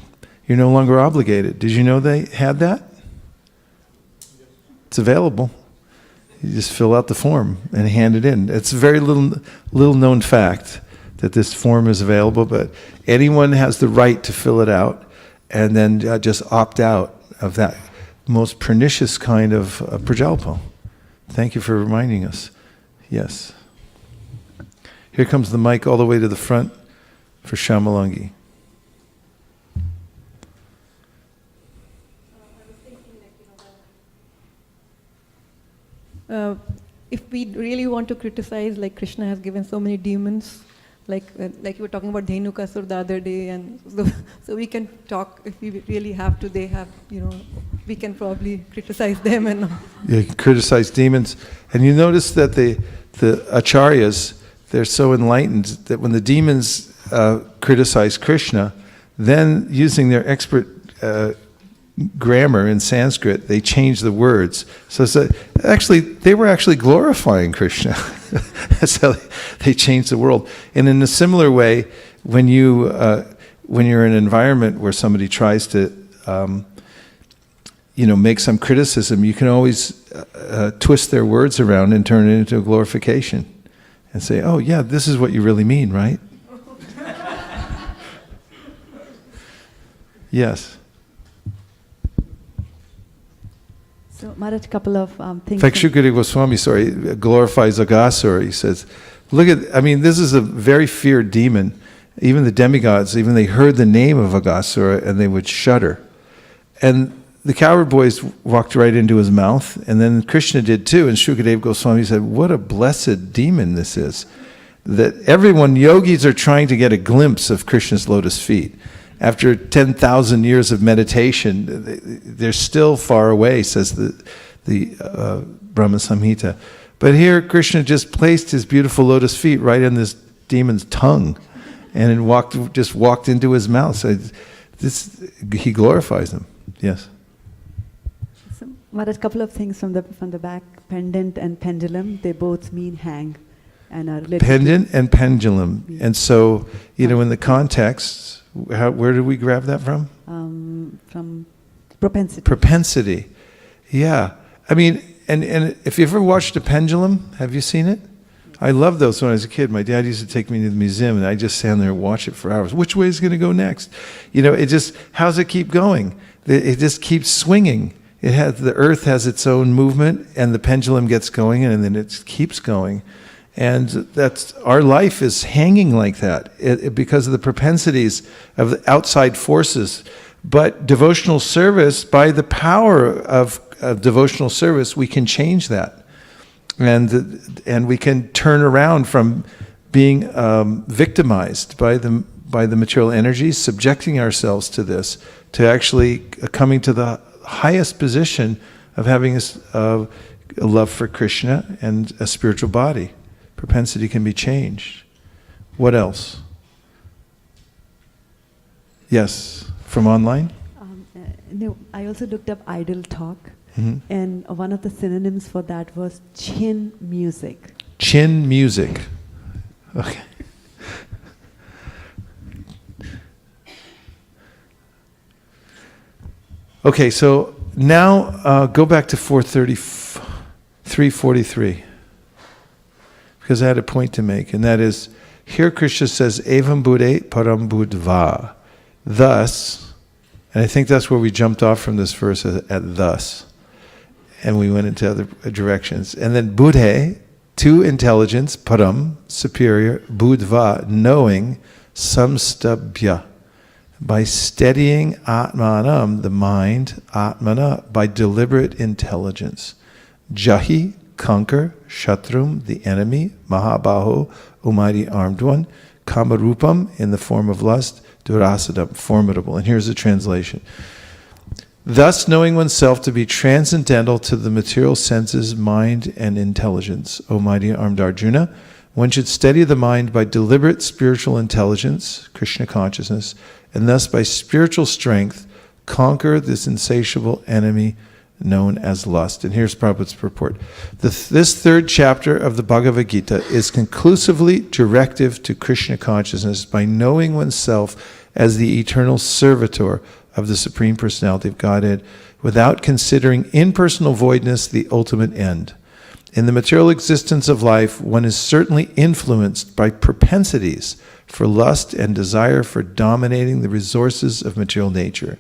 you're no longer obligated. Did you know they had that? It's available. You just fill out the form and hand it in. It's a very little known fact that this form is available, but anyone has the right to fill it out and then just opt out of that most pernicious kind of prajalpa. Thank you for reminding us. Yes. Here comes the mic all the way to the front for Shamalangi. If we really want to criticize, like Krishna has given so many demons, like you were talking about Dhenukasur the other day, and so we can talk if we really have to. They have, we can probably criticize them and. You can criticize demons, and you notice that the acharyas, they're so enlightened that when the demons criticize Krishna, then using their expert grammar in Sanskrit, they change the words. So they were actually glorifying Krishna. That's how they changed the world. And in a similar way, when you're in an environment where somebody tries to, make some criticism, you can always twist their words around and turn it into a glorification, and say, "Oh yeah, this is what you really mean, right?" Yes. So, Maharaj, a couple of things. In fact, Shukadeva Goswami, glorifies Aghasura. He says, this is a very feared demon. Even the demigods, even they heard the name of Aghasura and they would shudder. And the cowherd boys walked right into his mouth, and then Krishna did too. And Shukadeva Goswami said, what a blessed demon this is. That yogis are trying to get a glimpse of Krishna's lotus feet. After 10,000 years of meditation, they're still far away, says the Brahma Samhita. But here, Krishna just placed his beautiful lotus feet right in this demon's tongue, and it walked into his mouth. So he glorifies him. Yes. So, Maharaj, a couple of things from the back. Pendant and pendulum, they both mean hang and are related. Pendant and pendulum. Yeah. And so, you know, in the context, where did we grab that from? From propensity. Propensity. Yeah. I mean, and if you ever watched a pendulum, have you seen it? I loved those when I was a kid. My dad used to take me to the museum, and I just stand there and watch it for hours. Which way is it going to go next? You know, it just, how's it keep going? It just keeps swinging. The earth has its own movement, and the pendulum gets going, and then it keeps going. And that's, our life is hanging like that because of the propensities of the outside forces. But devotional service, by the power of devotional service, we can change that. And we can turn around from being victimized by the material energies, subjecting ourselves to this, to actually coming to the highest position of having a love for Krishna and a spiritual body. Propensity can be changed. What else? Yes, from online? No, I also looked up idle talk, Mm-hmm. and one of the synonyms for that was chin music. Chin music. Okay. Okay, so now go back to 343, because I had a point to make, and that is, here Krishna says, Evam Buddhe Param Buddhva. Thus, and I think that's where we jumped off from this verse at thus, and we went into other directions. And then Buddhe, to intelligence, Param, superior, Buddhva, knowing, samstabhya, by steadying Atmanam, the mind, Atmana, by deliberate intelligence. Jahi, conquer, Shatrum, the enemy, Mahabaho, Almighty armed one, Kamarupam, in the form of lust, Durasadam, formidable. And here's the translation. Thus knowing oneself to be transcendental to the material senses, mind, and intelligence. O mighty armed Arjuna, one should steady the mind by deliberate spiritual intelligence, Krishna consciousness, and thus by spiritual strength conquer this insatiable enemy known as lust. And here's Prabhupada's purport. This third chapter of the Bhagavad Gita is conclusively directive to Krishna consciousness by knowing oneself as the eternal servitor of the Supreme Personality of Godhead without considering impersonal voidness the ultimate end. In the material existence of life, one is certainly influenced by propensities for lust and desire for dominating the resources of material nature.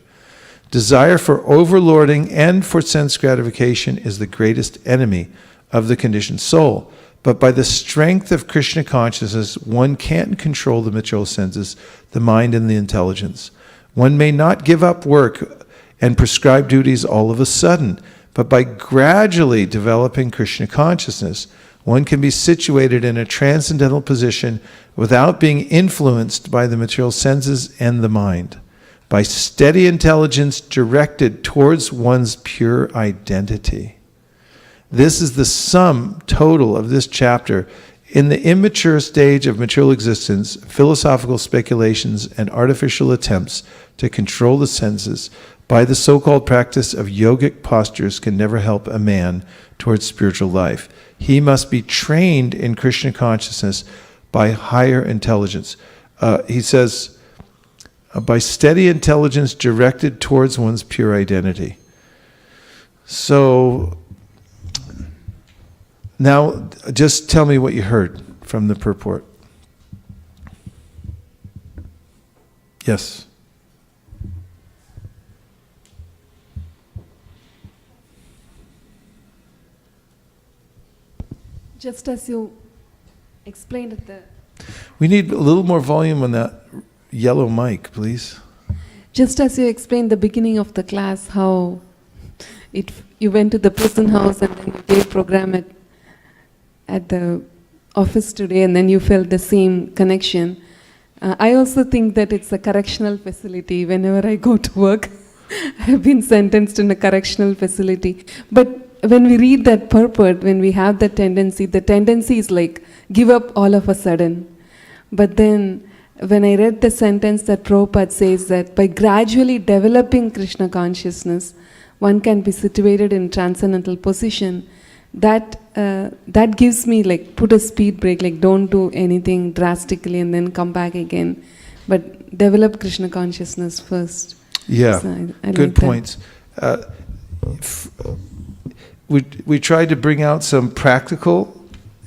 Desire for overlording and for sense gratification is the greatest enemy of the conditioned soul. But by the strength of Krishna consciousness, one can control the material senses, the mind, and the intelligence. One may not give up work and prescribed duties all of a sudden, but by gradually developing Krishna consciousness, one can be situated in a transcendental position without being influenced by the material senses and the mind, by steady intelligence directed towards one's pure identity. This is the sum total of this chapter. In the immature stage of material existence, philosophical speculations and artificial attempts to control the senses by the so-called practice of yogic postures can never help a man towards spiritual life. He must be trained in Krishna consciousness by higher intelligence. He says, by steady intelligence directed towards one's pure identity. So, now just tell me what you heard from the purport. Yes. Just as you explained at the... We need a little more volume on that yellow mic, please. Just as you explained the beginning of the class, how you went to the prison house and then you gave program at the office today, and then you felt the same connection. I also think that it's a correctional facility. Whenever I go to work, I have been sentenced in a correctional facility. But when we read that purport, when we have that tendency, the tendency is like give up all of a sudden. But then when I read the sentence that Prabhupada says that by gradually developing Krishna consciousness, one can be situated in transcendental position, that gives me like, put a speed brake, like don't do anything drastically and then come back again, but develop Krishna consciousness first. Yeah, So I good like that. points. We tried to bring out some practical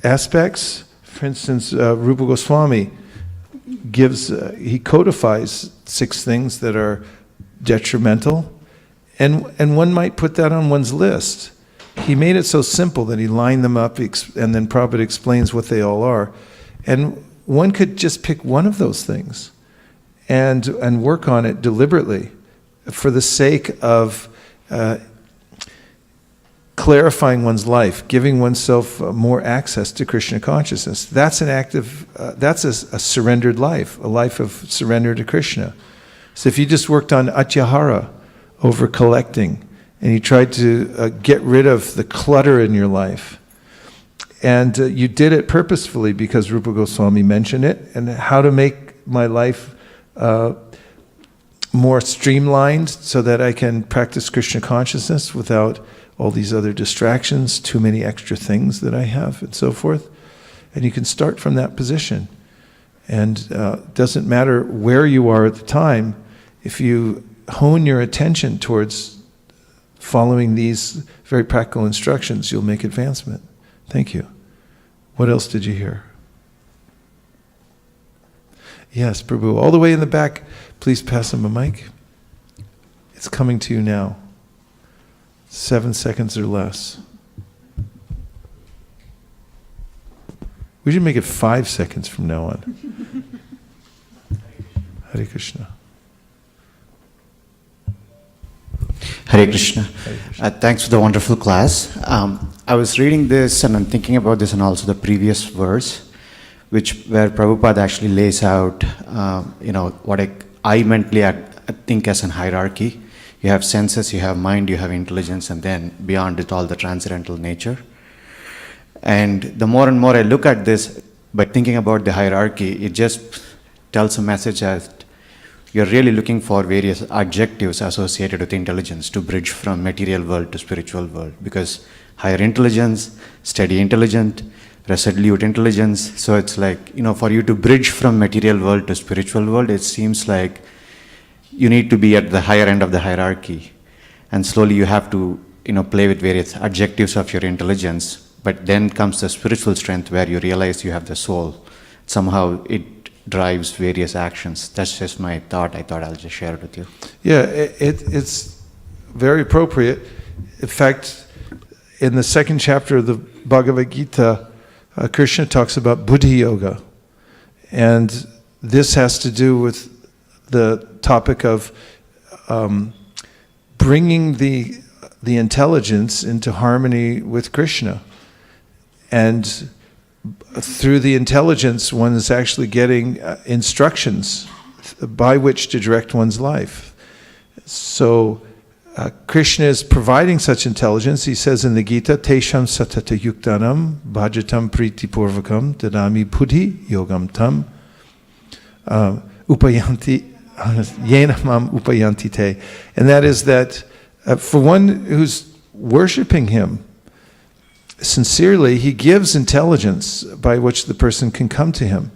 aspects. For instance, Rupa Goswami he codifies 6 things that are detrimental, and one might put that on one's list. He made it so simple that he lined them up, and then Prabhupada explains what they all are. And one could just pick one of those things and work on it deliberately for the sake of clarifying one's life, giving oneself more access to Krishna consciousness. That's that's a surrendered life, a life of surrender to Krishna. So if you just worked on atyahara, over collecting, and you tried to get rid of the clutter in your life, and you did it purposefully because Rupa Goswami mentioned it, and how to make my life more streamlined so that I can practice Krishna consciousness without all these other distractions, too many extra things that I have, and so forth. And you can start from that position. And it doesn't matter where you are at the time, if you hone your attention towards following these very practical instructions, you'll make advancement. Thank you. What else did you hear? Yes, Prabhu. All the way in the back, please pass him a mic. It's coming to you now. 7 seconds or less. We should make it 5 seconds from now on. Hare Krishna. Hare Krishna. Thanks for the wonderful class. I was reading this and I'm thinking about this and also the previous verse, where Prabhupada actually lays out, what I mentally think as an hierarchy. You have senses, you have mind, you have intelligence, and then beyond it all the transcendental nature. And the more and more I look at this, by thinking about the hierarchy, it just tells a message that you're really looking for various adjectives associated with intelligence to bridge from material world to spiritual world. Because higher intelligence, steady intelligent, resolute intelligence. So it's like, for you to bridge from material world to spiritual world, it seems like you need to be at the higher end of the hierarchy. And slowly you have to, play with various adjectives of your intelligence. But then comes the spiritual strength where you realize you have the soul. Somehow it drives various actions. That's just my thought. I thought I'll just share it with you. Yeah, it's very appropriate. In fact, in the 2nd chapter of the Bhagavad Gita, Krishna talks about Buddhi Yoga. And this has to do with the topic of bringing the intelligence into harmony with Krishna. And through the intelligence, one is actually getting instructions by which to direct one's life. So Krishna is providing such intelligence. He says in the Gita, Tesham satata yuktanam bhajatam priti purvakam dadami buddhi yogam tam upayanti yena mam upayanti te. And that is that for one who's worshiping him sincerely, he gives intelligence by which the person can come to him.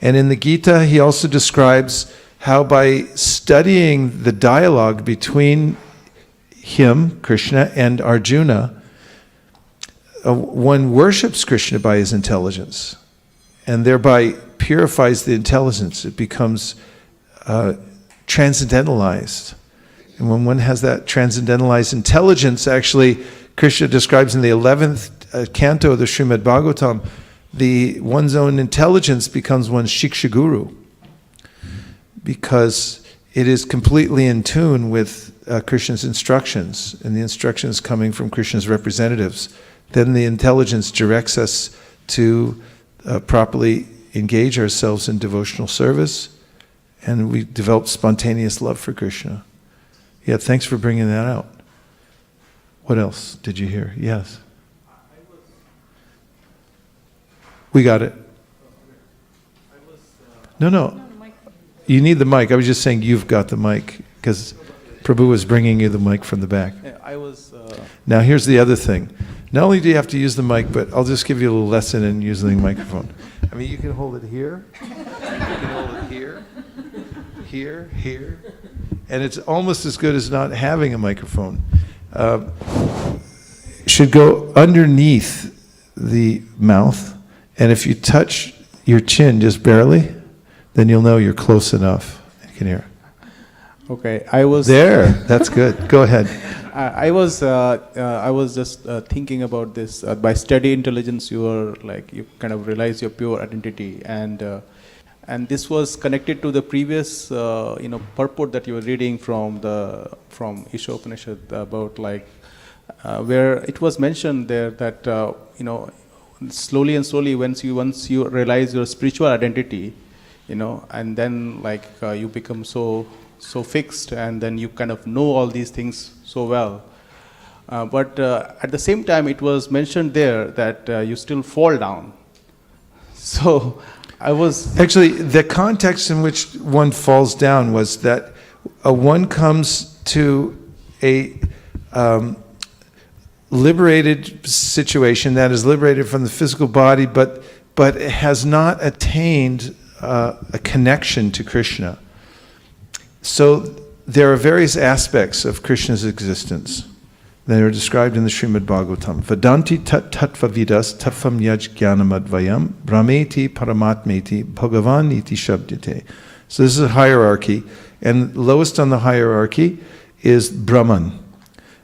And in the Gita, he also describes how by studying the dialogue between him, Krishna, and Arjuna, one worships Krishna by his intelligence and thereby purifies the intelligence. It becomes transcendentalized. And when one has that transcendentalized intelligence, actually, Krishna describes in the 11th canto of the Srimad Bhagavatam, one's own intelligence becomes one's Shiksha Guru, because it is completely in tune with Krishna's instructions, and the instructions coming from Krishna's representatives. Then the intelligence directs us to properly engage ourselves in devotional service, and we develop spontaneous love for Krishna. Yeah, thanks for bringing that out. What else did you hear? Yes. We got it. No. You need the mic. I was just saying you've got the mic because Prabhu was bringing you the mic from the back. I was. Now here's the other thing. Not only do you have to use the mic, but I'll just give you a little lesson in using the microphone. I mean, you can hold it here. You can hold it here, here. And it's almost as good as not having a microphone. Should go underneath the mouth. And if you touch your chin just barely, then you'll know you're close enough. You can hear. Okay, I was There, that's good. Go ahead. I was just thinking about this. By steady intelligence, you kind of realize your pure identity, and this was connected to the previous purport that you were reading from Isha Upanishad about where it was mentioned there that slowly and slowly once you realize your spiritual identity, and then you become so fixed, and then you kind of know all these things so well. But at the same time, it was mentioned there that you still fall down. So I was... Actually, the context in which one falls down was that one comes to a liberated situation that is liberated from the physical body, but has not attained a connection to Krishna. So there are various aspects of Krishna's existence that are described in the Srimad Bhagavatam. Vadanti tattva vidas tattvam yaj jnanamadvayam brahmeti paramatmeti bhagavan iti shabdite. So this is a hierarchy, and lowest on the hierarchy is Brahman,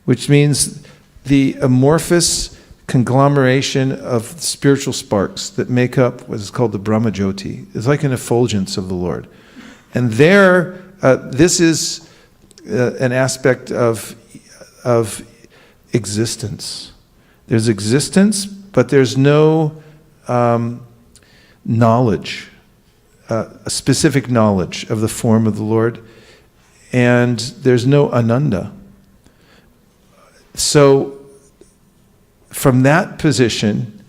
which means the amorphous conglomeration of spiritual sparks that make up what is called the Brahma Jyoti. It's like an effulgence of the Lord. And there, this is an aspect of existence. There's existence, but there's no knowledge, a specific knowledge of the form of the Lord, and there's no ananda. So, from that position,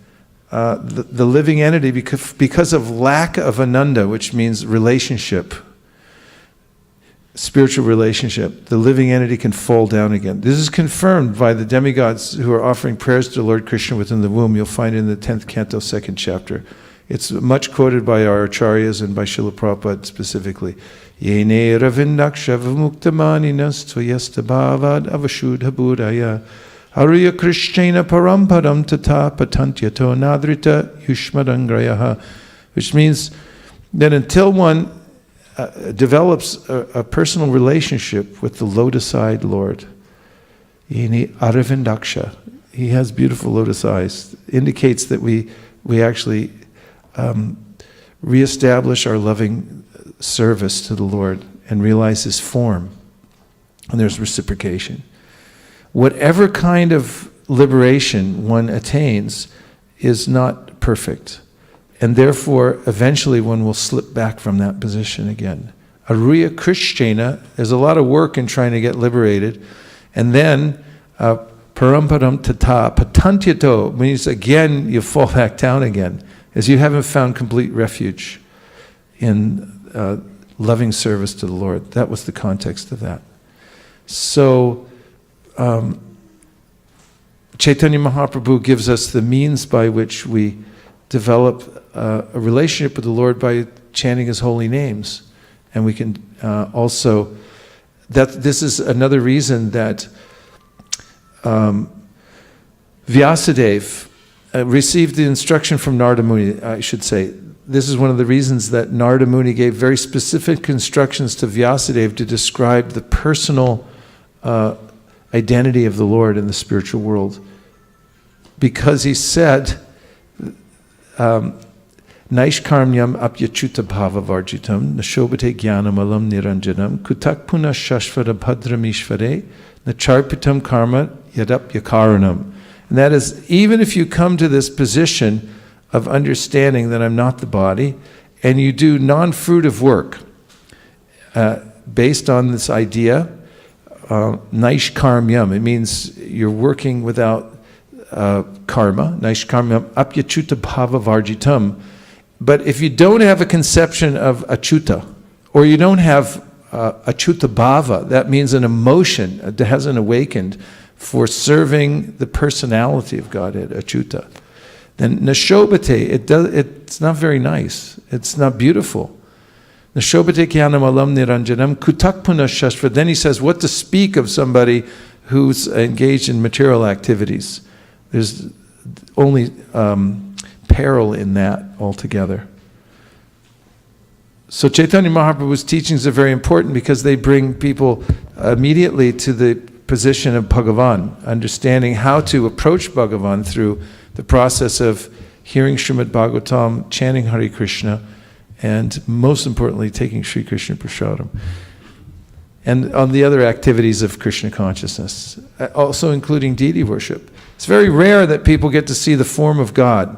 the living entity, because of lack of ananda, which means relationship, spiritual relationship, the living entity can fall down again. This is confirmed by the demigods who are offering prayers to Lord Krishna within the womb. You'll find it in the 10th canto, 2nd chapter. It's much quoted by our acharyas and by Srila Prabhupada specifically. Yene ravindaksha vimuktamaninas tvayastabhavad avashudha budaya Arya Krishnena paramparam tata patantyato nadrita yushmadangrayaha, which means that until one develops a personal relationship with the lotus-eyed Lord, Yeni Aravindaksha, he has beautiful lotus eyes, indicates that we actually reestablish our loving service to the Lord and realize His form, and there's reciprocation. Whatever kind of liberation one attains is not perfect. And therefore, eventually one will slip back from that position again. Arya Krishnena, there's a lot of work in trying to get liberated. And then, paramparam tata, patantyato, means again you fall back down again, as you haven't found complete refuge in loving service to the Lord. That was the context of that. So, Chaitanya Mahaprabhu gives us the means by which we develop a relationship with the Lord by chanting His holy names. And we can also, this is another reason that Vyasadeva received the instruction from Narada Muni, I should say. This is one of the reasons that Narada Muni gave very specific instructions to Vyasadeva to describe the personal identity of the Lord in the spiritual world. Because he said, Naishkarmyam apyachuta bhava varjitam nashobhate jnanamalam niranjanam kutak puna shashvara bhadramishvare nacharpitam karma yadapyakaranam. And that is, even if you come to this position of understanding that I'm not the body, and you do non-fruitive work based on this idea, Naishkarmyam, it means you're working without karma, Naishkarmyam apyachuta bhava varjitam. But if you don't have a conception of achuta, or you don't have achuta bhava, that means an emotion that hasn't awakened for serving the personality of Godhead, achuta, then nashobate, it's not very nice. It's not beautiful. Nashobate kyanam alam niranjanam kutakpuna shastra. Then he says what to speak of somebody who's engaged in material activities. There's only peril in that altogether. So Chaitanya Mahaprabhu's teachings are very important because they bring people immediately to the position of Bhagavan, understanding how to approach Bhagavan through the process of hearing Srimad Bhagavatam, chanting Hare Krishna, and most importantly, taking Sri Krishna Prasadam. And on the other activities of Krishna consciousness, also including deity worship. It's very rare that people get to see the form of God,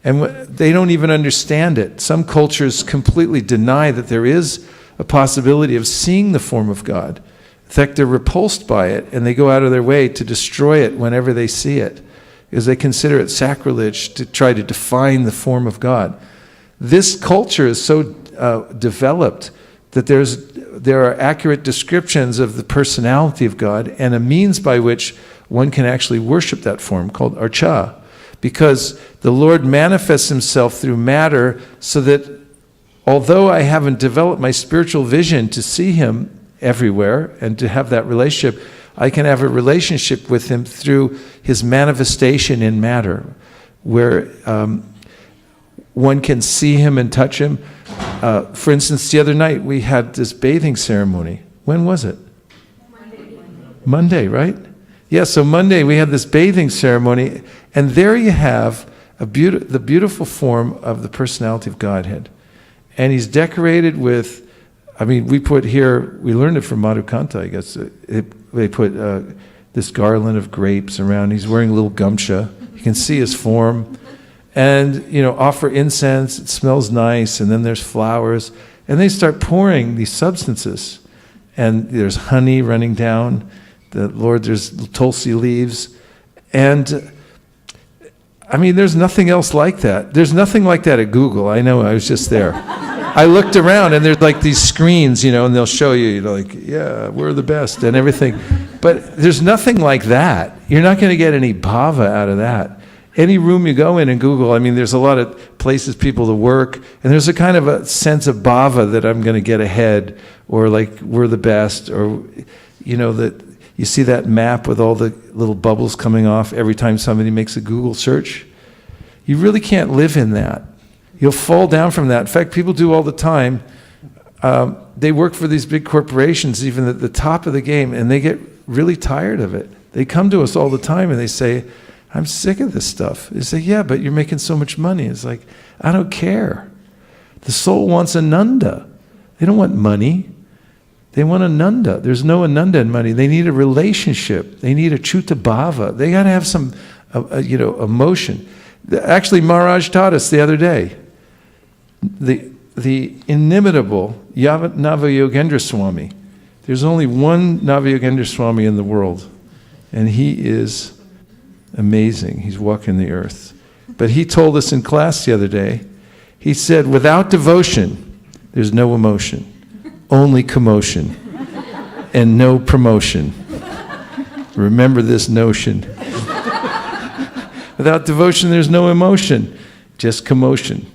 and they don't even understand it. Some cultures completely deny that there is a possibility of seeing the form of God. In fact, they're repulsed by it, and they go out of their way to destroy it whenever they see it, because they consider it sacrilege to try to define the form of God. This culture is so developed that there are accurate descriptions of the personality of God and a means by which one can actually worship that form called archa, because the Lord manifests himself through matter so that although I haven't developed my spiritual vision to see him everywhere and to have that relationship, I can have a relationship with him through his manifestation in matter, where one can see him and touch him. For instance, the other night we had this bathing ceremony. When was it? Monday, right? Yeah, so Monday we had this bathing ceremony, and there you have the beautiful form of the personality of Godhead. And he's decorated with, we put here, we learned it from Madhukanta, I guess. They put this garland of grapes around. He's wearing a little gamcha. You can see his form. And, offer incense. It smells nice. And then there's flowers. And they start pouring these substances. And there's honey running down. There's tulsi leaves. And, there's nothing else like that. There's nothing like that at Google. I know, I was just there. I looked around, and there's like these screens, and they'll show you, yeah, we're the best and everything. But there's nothing like that. You're not going to get any bhava out of that. Any room you go in Google, there's a lot of places people to work, and there's a kind of a sense of bhava that I'm going to get ahead, or like we're the best, or, that you see that map with all the little bubbles coming off every time somebody makes a Google search. You really can't live in that. You'll fall down from that. In fact, people do all the time. They work for these big corporations, even at the top of the game, and they get really tired of it. They come to us all the time and they say, I'm sick of this stuff. They say, yeah, but you're making so much money. It's like, I don't care. The soul wants ananda. They don't want money. They want ananda. There's no ananda in money. They need a relationship. They need a chuta bhava. They got to have some, emotion. Actually, Maharaj taught us the other day. The inimitable Navayogendra Swami. There's only one Navayogendra Swami in the world, and he is amazing. He's walking the earth. But he told us in class the other day, he said, without devotion, there's no emotion, only commotion, and no promotion. Remember this notion. Without devotion, there's no emotion, just commotion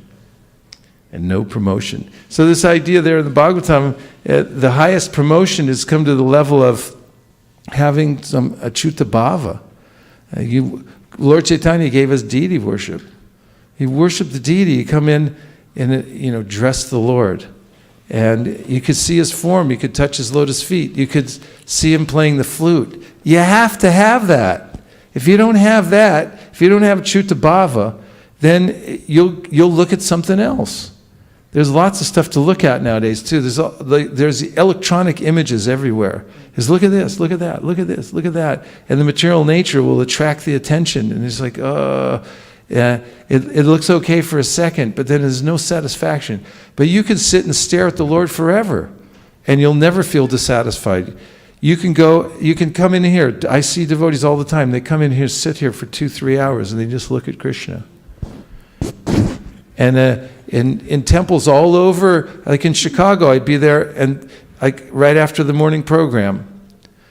and no promotion. So this idea there in the Bhagavatam, the highest promotion is come to the level of having some achuta bhava. Lord Chaitanya gave us deity worship. He worshipped the deity. You come in and dress the Lord. And you could see his form. You could touch his lotus feet. You could see him playing the flute. You have to have that. If you don't have that, if you don't have chuta bhava, then you'll look at something else. There's lots of stuff to look at nowadays too. There's the electronic images everywhere. There's look at this, look at that, look at this, look at that, and the material nature will attract the attention. And it's like, it looks okay for a second, but then there's no satisfaction. But you can sit and stare at the Lord forever, and you'll never feel dissatisfied. You can come in here. I see devotees all the time. They come in here, sit here for 2-3 hours, and they just look at Krishna. And in temples all over, like in Chicago, I'd be there and like right after the morning program.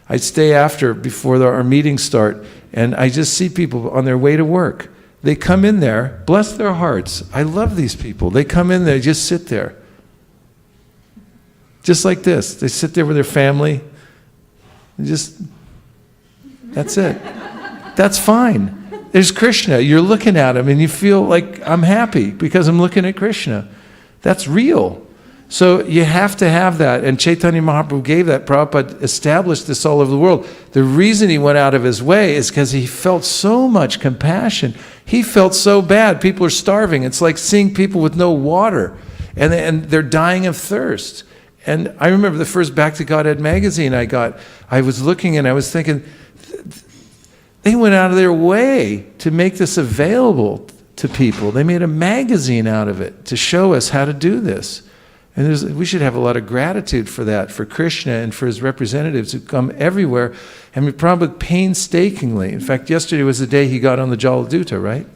I'd stay after before our meetings start, and I just see people on their way to work. They come in there, bless their hearts. I love these people. They come in there, just sit there. Just like this. They sit there with their family. And that's it. That's fine. There's Krishna. You're looking at him and you feel like I'm happy because I'm looking at Krishna. That's real. So you have to have that. And Chaitanya Mahaprabhu gave that. Prabhupada established this all over the world. The reason he went out of his way is because he felt so much compassion. He felt so bad. People are starving. It's like seeing people with no water. And they're dying of thirst. And I remember the first Back to Godhead magazine I got. I was looking and I was thinking, they went out of their way to make this available to people. They made a magazine out of it to show us how to do this. And we should have a lot of gratitude for that, for Krishna and for his representatives who come everywhere. And we probably painstakingly. In fact, yesterday was the day he got on the Jaladuta, right?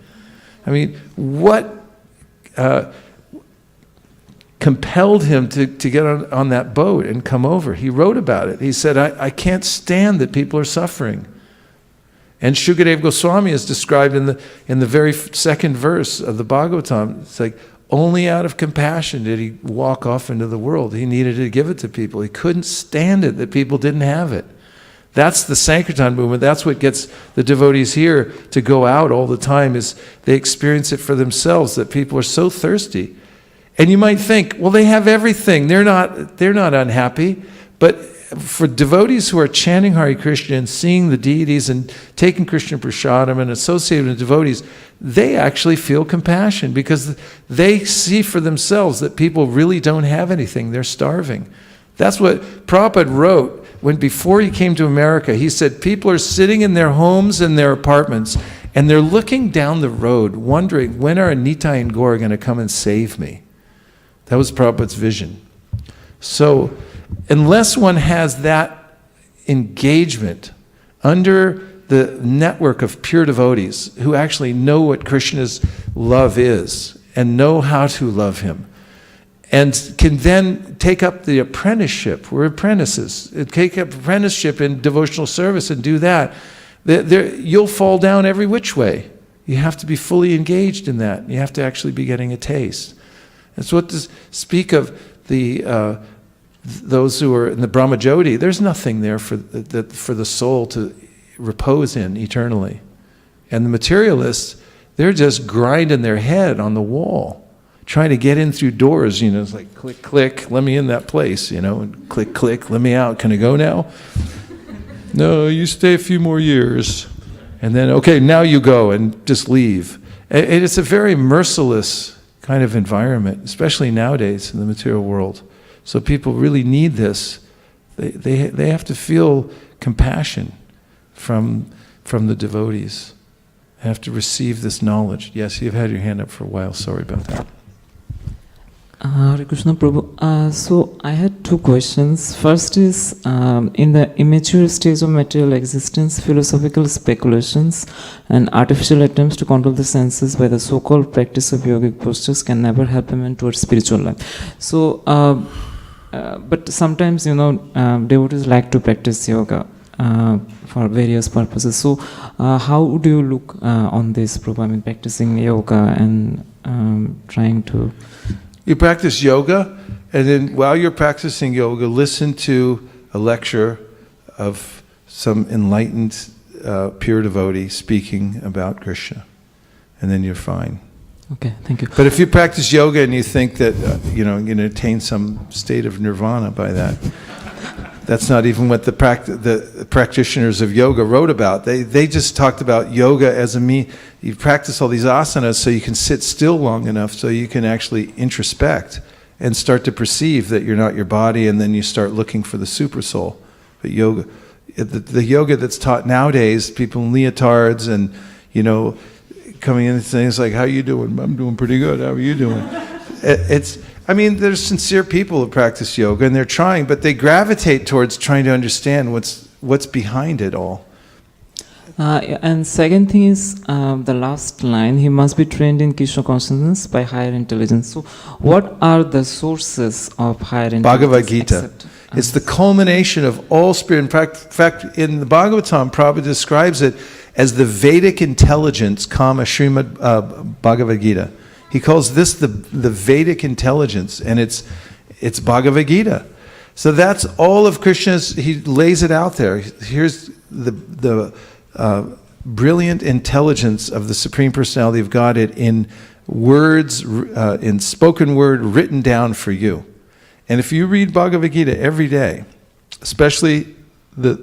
I mean, what compelled him to get on that boat and come over? He wrote about it. He said, I can't stand that people are suffering. And Shukadeva Goswami is described in the very second verse of the Bhagavatam. It's like, only out of compassion did he walk off into the world. He needed to give it to people. He couldn't stand it that people didn't have it. That's the Sankirtan movement. That's what gets the devotees here to go out all the time, is they experience it for themselves, that people are so thirsty. And you might think, well, they have everything. They're not unhappy. But for devotees who are chanting Hare Krishna and seeing the deities and taking Krishna Prasadam and associating with devotees, they actually feel compassion because they see for themselves that people really don't have anything. They're starving. That's what Prabhupada wrote before he came to America. He said people are sitting in their homes and their apartments and they're looking down the road wondering, when are Nitai and Gaur going to come and save me? That was Prabhupada's vision. So unless one has that engagement under the network of pure devotees who actually know what Krishna's love is and know how to love him, and can then take up the apprenticeship. We're apprentices. Take up apprenticeship in devotional service and do that. You'll fall down every which way. You have to be fully engaged in that. You have to actually be getting a taste. That's what to speak of those who are in the Brahmajyoti. There's nothing there for the soul to repose in eternally. And the materialists, they're just grinding their head on the wall, trying to get in through doors. It's like click, click, let me in that place, and click, click, let me out. Can I go now? No, you stay a few more years. And then, okay, now you go and just leave. And it's a very merciless kind of environment, especially nowadays in the material world. So people really need this. They have to feel compassion from the devotees. They have to receive this knowledge. Yes, you've had your hand up for a while. Sorry about that. Hare Krishna Prabhu. So I had two questions. First is, in the immature stage of material existence, philosophical speculations and artificial attempts to control the senses by the so-called practice of yogic postures can never help a man towards spiritual life. So, but sometimes, devotees like to practice yoga for various purposes. So, how do you look on this, Prabhu? I mean, practicing yoga and trying to... You practice yoga, and then while you're practicing yoga, listen to a lecture of some enlightened, pure devotee speaking about Krishna, and then you're fine. Okay, thank you. But if you practice yoga and you think that you're going to attain some state of nirvana by that, that's not even what the practitioners of yoga wrote about. They just talked about yoga as a means. You practice all these asanas so you can sit still long enough so you can actually introspect and start to perceive that you're not your body, and then you start looking for the super soul. But yoga, the yoga that's taught nowadays, people in leotards and, coming in and saying, it's like, how you doing? I'm doing pretty good. How are you doing? There's sincere people who practice yoga and they're trying, but they gravitate towards trying to understand what's behind it all. And second thing is the last line, he must be trained in Krishna consciousness by higher intelligence. So what are the sources of higher intelligence? Bhagavad Gita. It's the culmination of all spirit. In fact, in the Bhagavatam, Prabhupada describes it as the Vedic intelligence, comma, Srimad Bhagavad Gita. He calls this the Vedic intelligence, and it's Bhagavad Gita. So that's all of Krishna's, he lays it out there. Here's the brilliant intelligence of the Supreme Personality of Godhead in words, in spoken word, written down for you. And if you read Bhagavad Gita every day, especially the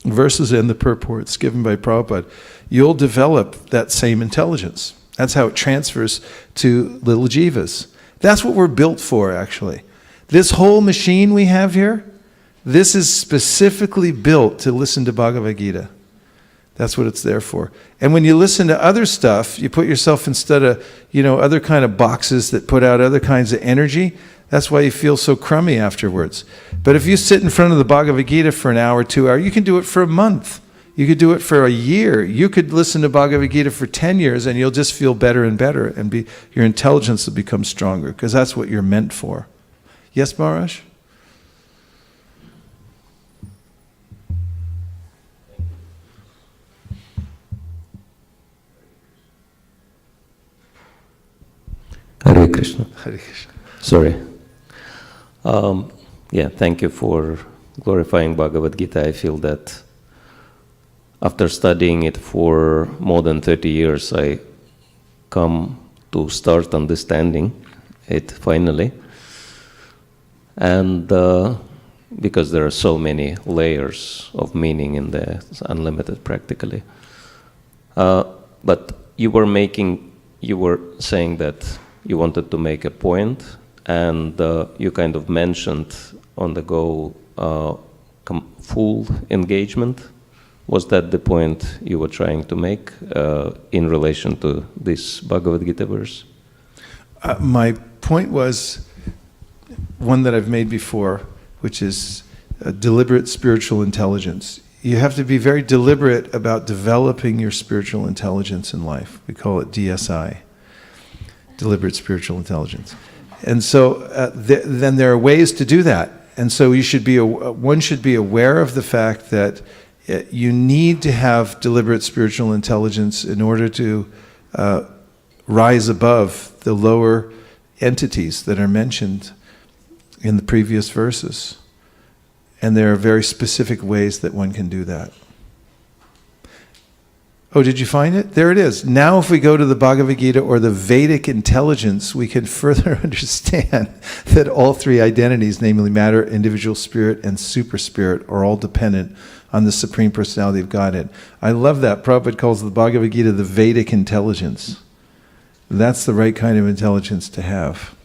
verses and the purports given by Prabhupada, you'll develop that same intelligence. That's how it transfers to little jivas. That's what we're built for, actually. This whole machine we have here, this is specifically built to listen to Bhagavad Gita. That's what it's there for. And when you listen to other stuff, you put yourself instead of, other kind of boxes that put out other kinds of energy. That's why you feel so crummy afterwards. But if you sit in front of the Bhagavad Gita for an hour, 2 hours, you can do it for a month. You could do it for a year. You could listen to Bhagavad Gita for 10 years and you'll just feel better and better, and your intelligence will become stronger, because that's what you're meant for. Yes, Maharaj? Hare Krishna. Hare Krishna. Sorry. Thank you for glorifying Bhagavad Gita. I feel that after studying it for more than 30 years, I come to start understanding it finally. And because there are so many layers of meaning in there, it's unlimited practically. But you were saying that you wanted to make a point, and you kind of mentioned on the go full engagement. Was that the point you were trying to make in relation to this Bhagavad Gita verse? My point was one that I've made before, which is deliberate spiritual intelligence. You have to be very deliberate about developing your spiritual intelligence in life. We call it DSI, deliberate spiritual intelligence. And so then there are ways to do that. And so one should be aware of the fact that you need to have deliberate spiritual intelligence in order to rise above the lower entities that are mentioned in the previous verses. And there are very specific ways that one can do that. Oh, did you find it? There it is. Now if we go to the Bhagavad Gita or the Vedic intelligence, we can further understand that all three identities, namely matter, individual spirit, and super spirit, are all dependent on the Supreme Personality of Godhead. I love that. Prabhupada calls the Bhagavad Gita the Vedic intelligence. That's the right kind of intelligence to have.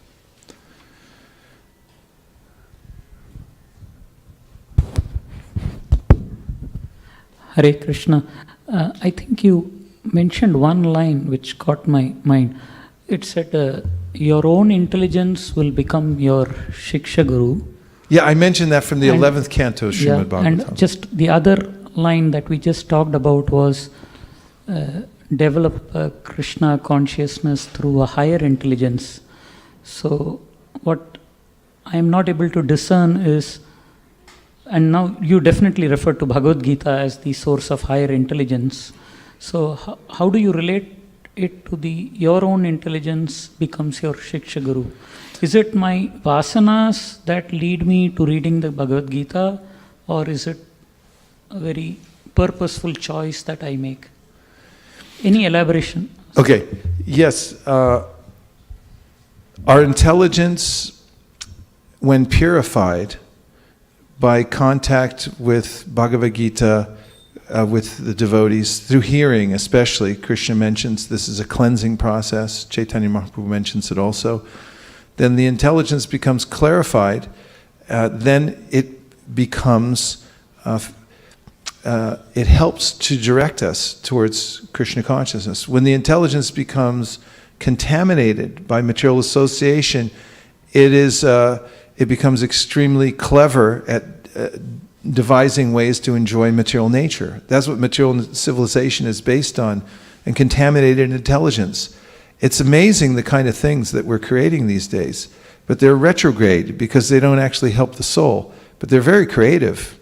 Hare Krishna. I think you mentioned one line which caught my mind. It said, your own intelligence will become your Shiksha Guru. Yeah, I mentioned that from the 11th canto, Srimad Bhagavatam. And just the other line that we just talked about was develop Krishna consciousness through a higher intelligence. So what I am not able to discern is, and now you definitely refer to Bhagavad Gita as the source of higher intelligence. So how do you relate it to your own intelligence becomes your Shiksha Guru? Is it my vasanas that lead me to reading the Bhagavad Gita, or is it a very purposeful choice that I make? Any elaboration? Okay, yes. Our intelligence, when purified by contact with Bhagavad Gita, with the devotees, through hearing especially, Krishna mentions this is a cleansing process, Chaitanya Mahaprabhu mentions it also, then the intelligence becomes clarified, then it becomes, it helps to direct us towards Krishna consciousness. When the intelligence becomes contaminated by material association, it becomes extremely clever at devising ways to enjoy material nature. That's what material civilization is based on, and contaminated intelligence. It's amazing the kind of things that we're creating these days, but they're retrograde because they don't actually help the soul, but they're very creative.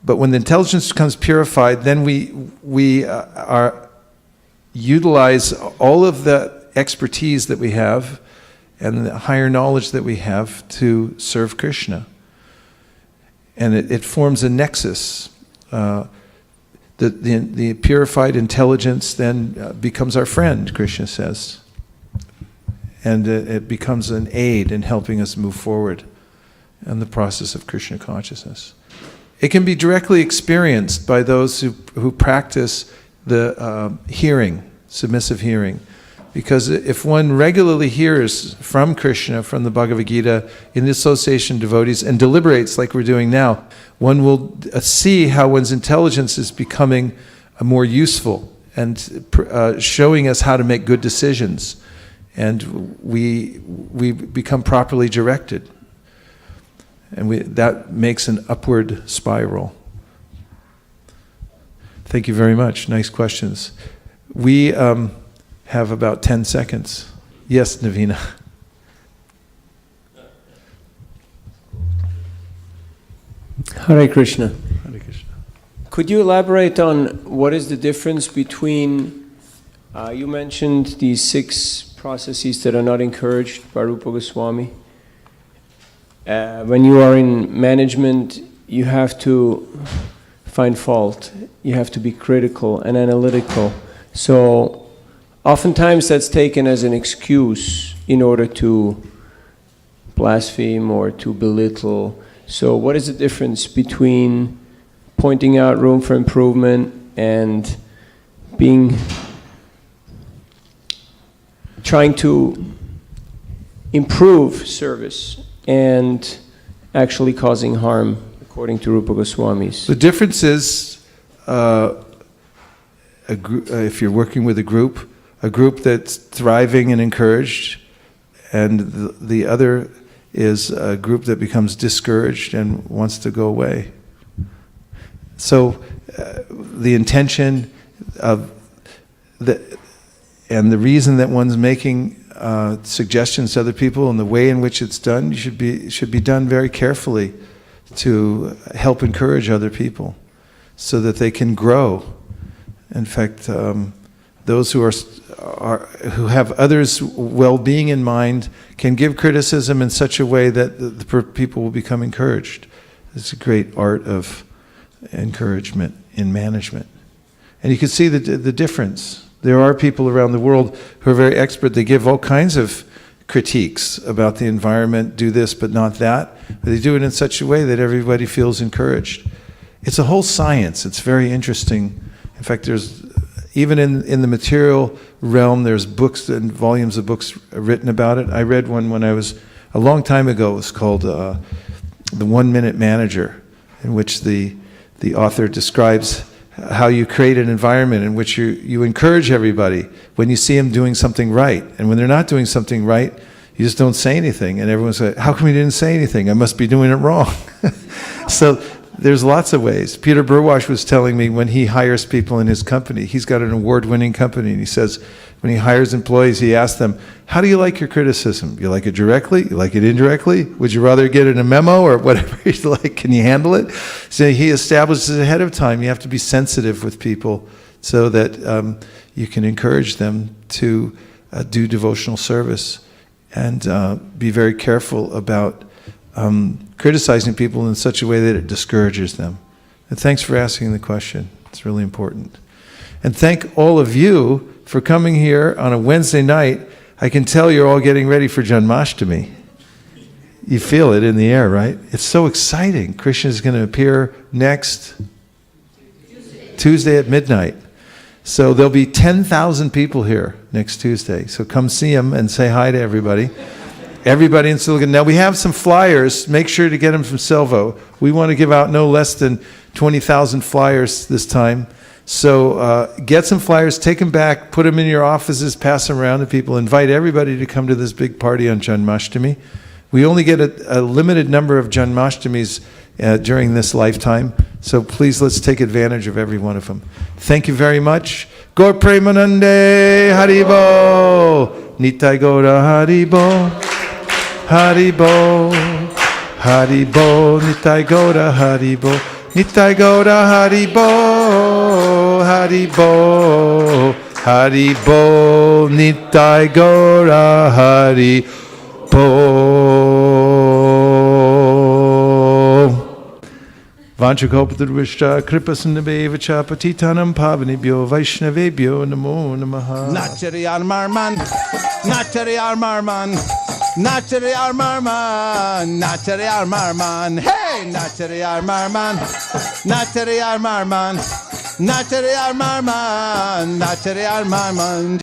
But when the intelligence becomes purified, then we utilize all of the expertise that we have and the higher knowledge that we have to serve Krishna. And it forms a nexus. The purified intelligence then becomes our friend, Krishna says. And it becomes an aid in helping us move forward in the process of Krishna consciousness. It can be directly experienced by those who practice the hearing, submissive hearing. Because if one regularly hears from Krishna, from the Bhagavad Gita, in the association of devotees, and deliberates like we're doing now, one will see how one's intelligence is becoming more useful and showing us how to make good decisions. And we become properly directed. And that makes an upward spiral. Thank you very much. Nice questions. We have about 10 seconds. Yes, Navina. Hare Krishna. Hare Krishna. Could you elaborate on what is the difference between, you mentioned these 6 processes that are not encouraged by Rupa Goswami. When you are in management, you have to find fault. You have to be critical and analytical. So oftentimes that's taken as an excuse in order to blaspheme or to belittle. So what is the difference between pointing out room for improvement and trying to improve service and actually causing harm, according to Rupa Goswami's? The difference is, if you're working with a group that's thriving and encouraged, and the other is a group that becomes discouraged and wants to go away. So the intention of and the reason that one's making suggestions to other people and the way in which it's done should be done very carefully to help encourage other people so that they can grow. In fact, those who have others' well-being in mind can give criticism in such a way that the people will become encouraged. It's a great art of encouragement in management. And you can see the difference. There are people around the world who are very expert. They give all kinds of critiques about the environment, do this but not that. But they do it in such a way that everybody feels encouraged. It's a whole science. It's very interesting. In fact, there's even in the material realm, there's books and volumes of books written about it. I read one when I was, a long time ago, it was called The 1 Minute Manager, in which the author describes how you create an environment in which you encourage everybody when you see them doing something right. And when they're not doing something right, you just don't say anything. And everyone's like, how come you didn't say anything? I must be doing it wrong. So there's lots of ways. Peter Burwash was telling me when he hires people in his company, he's got an award-winning company, and he says when he hires employees, he asks them, how do you like your criticism? You like it directly? You like it indirectly? Would you rather get it in a memo or whatever you like? Can you handle it? So he establishes ahead of time. You have to be sensitive with people so that you can encourage them to do devotional service and be very careful about criticizing people in such a way that it discourages them. And thanks for asking the question. It's really important. And thank all of you for coming here on a Wednesday night. I can tell you're all getting ready for Janmashtami. You feel it in the air, right? It's so exciting. Krishna is going to appear next Tuesday at midnight. So there'll be 10,000 people here next Tuesday. So come see him and say hi to everybody. Everybody in Silicon. Now we have some flyers. Make sure to get them from Selvo. We want to give out no less than 20,000 flyers this time. So get some flyers, take them back, put them in your offices, pass them around to people. Invite everybody to come to this big party on Janmashtami. We only get a limited number of Janmashtamis during this lifetime. So please, let's take advantage of every one of them. Thank you very much. Gaur Premanande Haribo. Nitai Gaura Haribo. Haribo. Haribo. Nitai Gaura Haribo. Nitai Gaura Haribo. Haribo. Haribo. Nitai Gaura Haribo. Vanchakopatruvishta Kripasundabeva Patitanam Pavanibhyo Vaishnavebhyo Namo Namaha. Nachariyar Marman, Nachariyar Marman, Nachariyar Marman, Nachariyar Marman, hey, Nachariyar Marman, Nachariyar Marman, Nachariyar Marman, Nachariyar Marman.